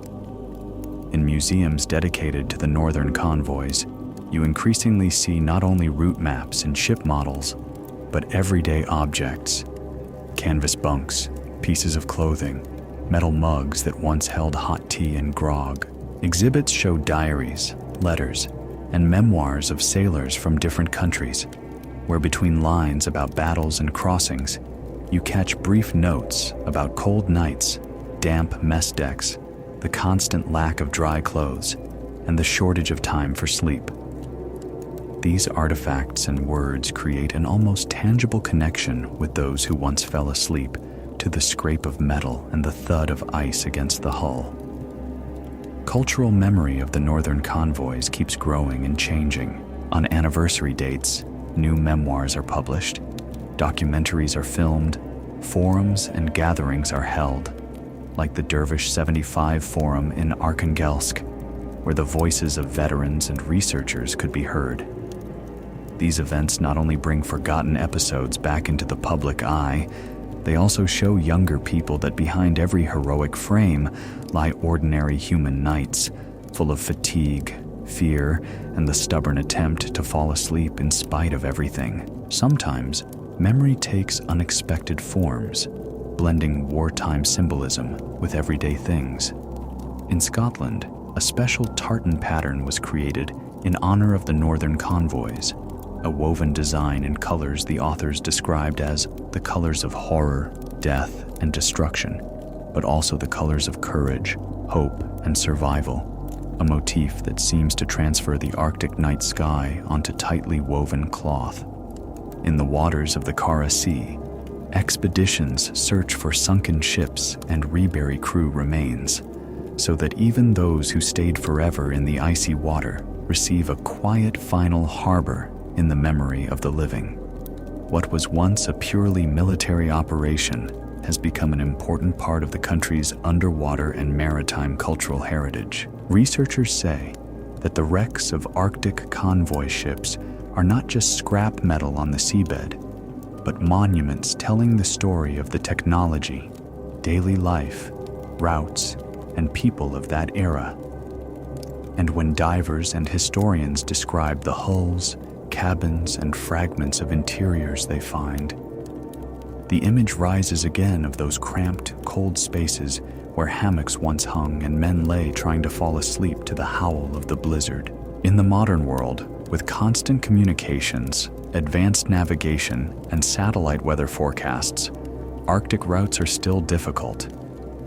Speaker 1: In museums dedicated to the northern convoys, you increasingly see not only route maps and ship models, but everyday objects: canvas bunks, pieces of clothing, metal mugs that once held hot tea and grog. Exhibits show diaries, letters, and memoirs of sailors from different countries, where between lines about battles and crossings, you catch brief notes about cold nights, damp mess decks, the constant lack of dry clothes, and the shortage of time for sleep. These artifacts and words create an almost tangible connection with those who once fell asleep to the scrape of metal and the thud of ice against the hull. Cultural memory of the northern convoys keeps growing and changing. On anniversary dates, new memoirs are published, documentaries are filmed, forums and gatherings are held, like the Dervish 75 Forum in Arkhangelsk, where the voices of veterans and researchers could be heard. These events not only bring forgotten episodes back into the public eye, they also show younger people that behind every heroic frame lie ordinary human nights, full of fatigue, fear, and the stubborn attempt to fall asleep in spite of everything. Sometimes, memory takes unexpected forms, blending wartime symbolism with everyday things. In Scotland, a special tartan pattern was created in honor of the northern convoys, a woven design in colors the authors described as the colors of horror, death, and destruction, but also the colors of courage, hope, and survival, a motif that seems to transfer the Arctic night sky onto tightly woven cloth. In the waters of the Kara Sea, expeditions search for sunken ships and rebury crew remains, so that even those who stayed forever in the icy water receive a quiet final harbor in the memory of the living. What was once a purely military operation has become an important part of the country's underwater and maritime cultural heritage. Researchers say that the wrecks of Arctic convoy ships are not just scrap metal on the seabed, but monuments telling the story of the technology, daily life, routes, and people of that era. And when divers and historians describe the hulls, cabins, and fragments of interiors they find, the image rises again of those cramped, cold spaces where hammocks once hung and men lay trying to fall asleep to the howl of the blizzard. In the modern world, with constant communications, advanced navigation, and satellite weather forecasts, Arctic routes are still difficult,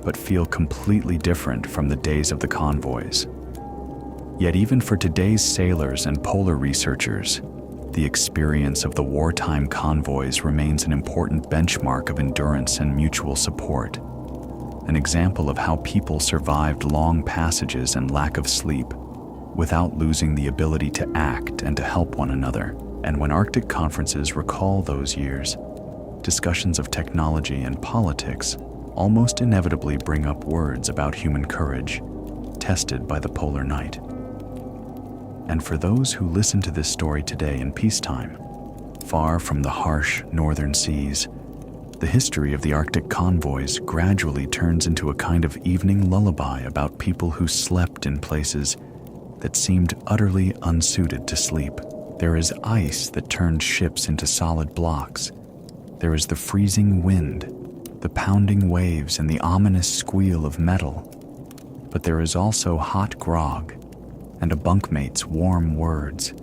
Speaker 1: but feel completely different from the days of the convoys. Yet even for today's sailors and polar researchers, the experience of the wartime convoys remains an important benchmark of endurance and mutual support, an example of how people survived long passages and lack of sleep without losing the ability to act and to help one another. And when Arctic conferences recall those years, discussions of technology and politics almost inevitably bring up words about human courage, tested by the polar night. And for those who listen to this story today in peacetime, far from the harsh northern seas, the history of the Arctic convoys gradually turns into a kind of evening lullaby about people who slept in places that seemed utterly unsuited to sleep. There is ice that turned ships into solid blocks. There is the freezing wind, the pounding waves, and the ominous squeal of metal. But there is also hot grog, and a bunkmate's warm words,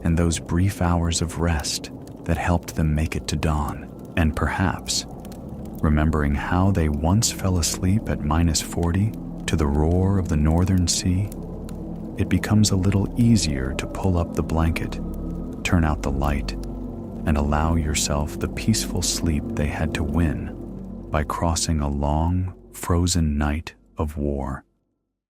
Speaker 1: and those brief hours of rest that helped them make it to dawn. And perhaps, remembering how they once fell asleep at -40 to the roar of the northern sea, it becomes a little easier to pull up the blanket, turn out the light, and allow yourself the peaceful sleep they had to win by crossing a long, frozen night of war.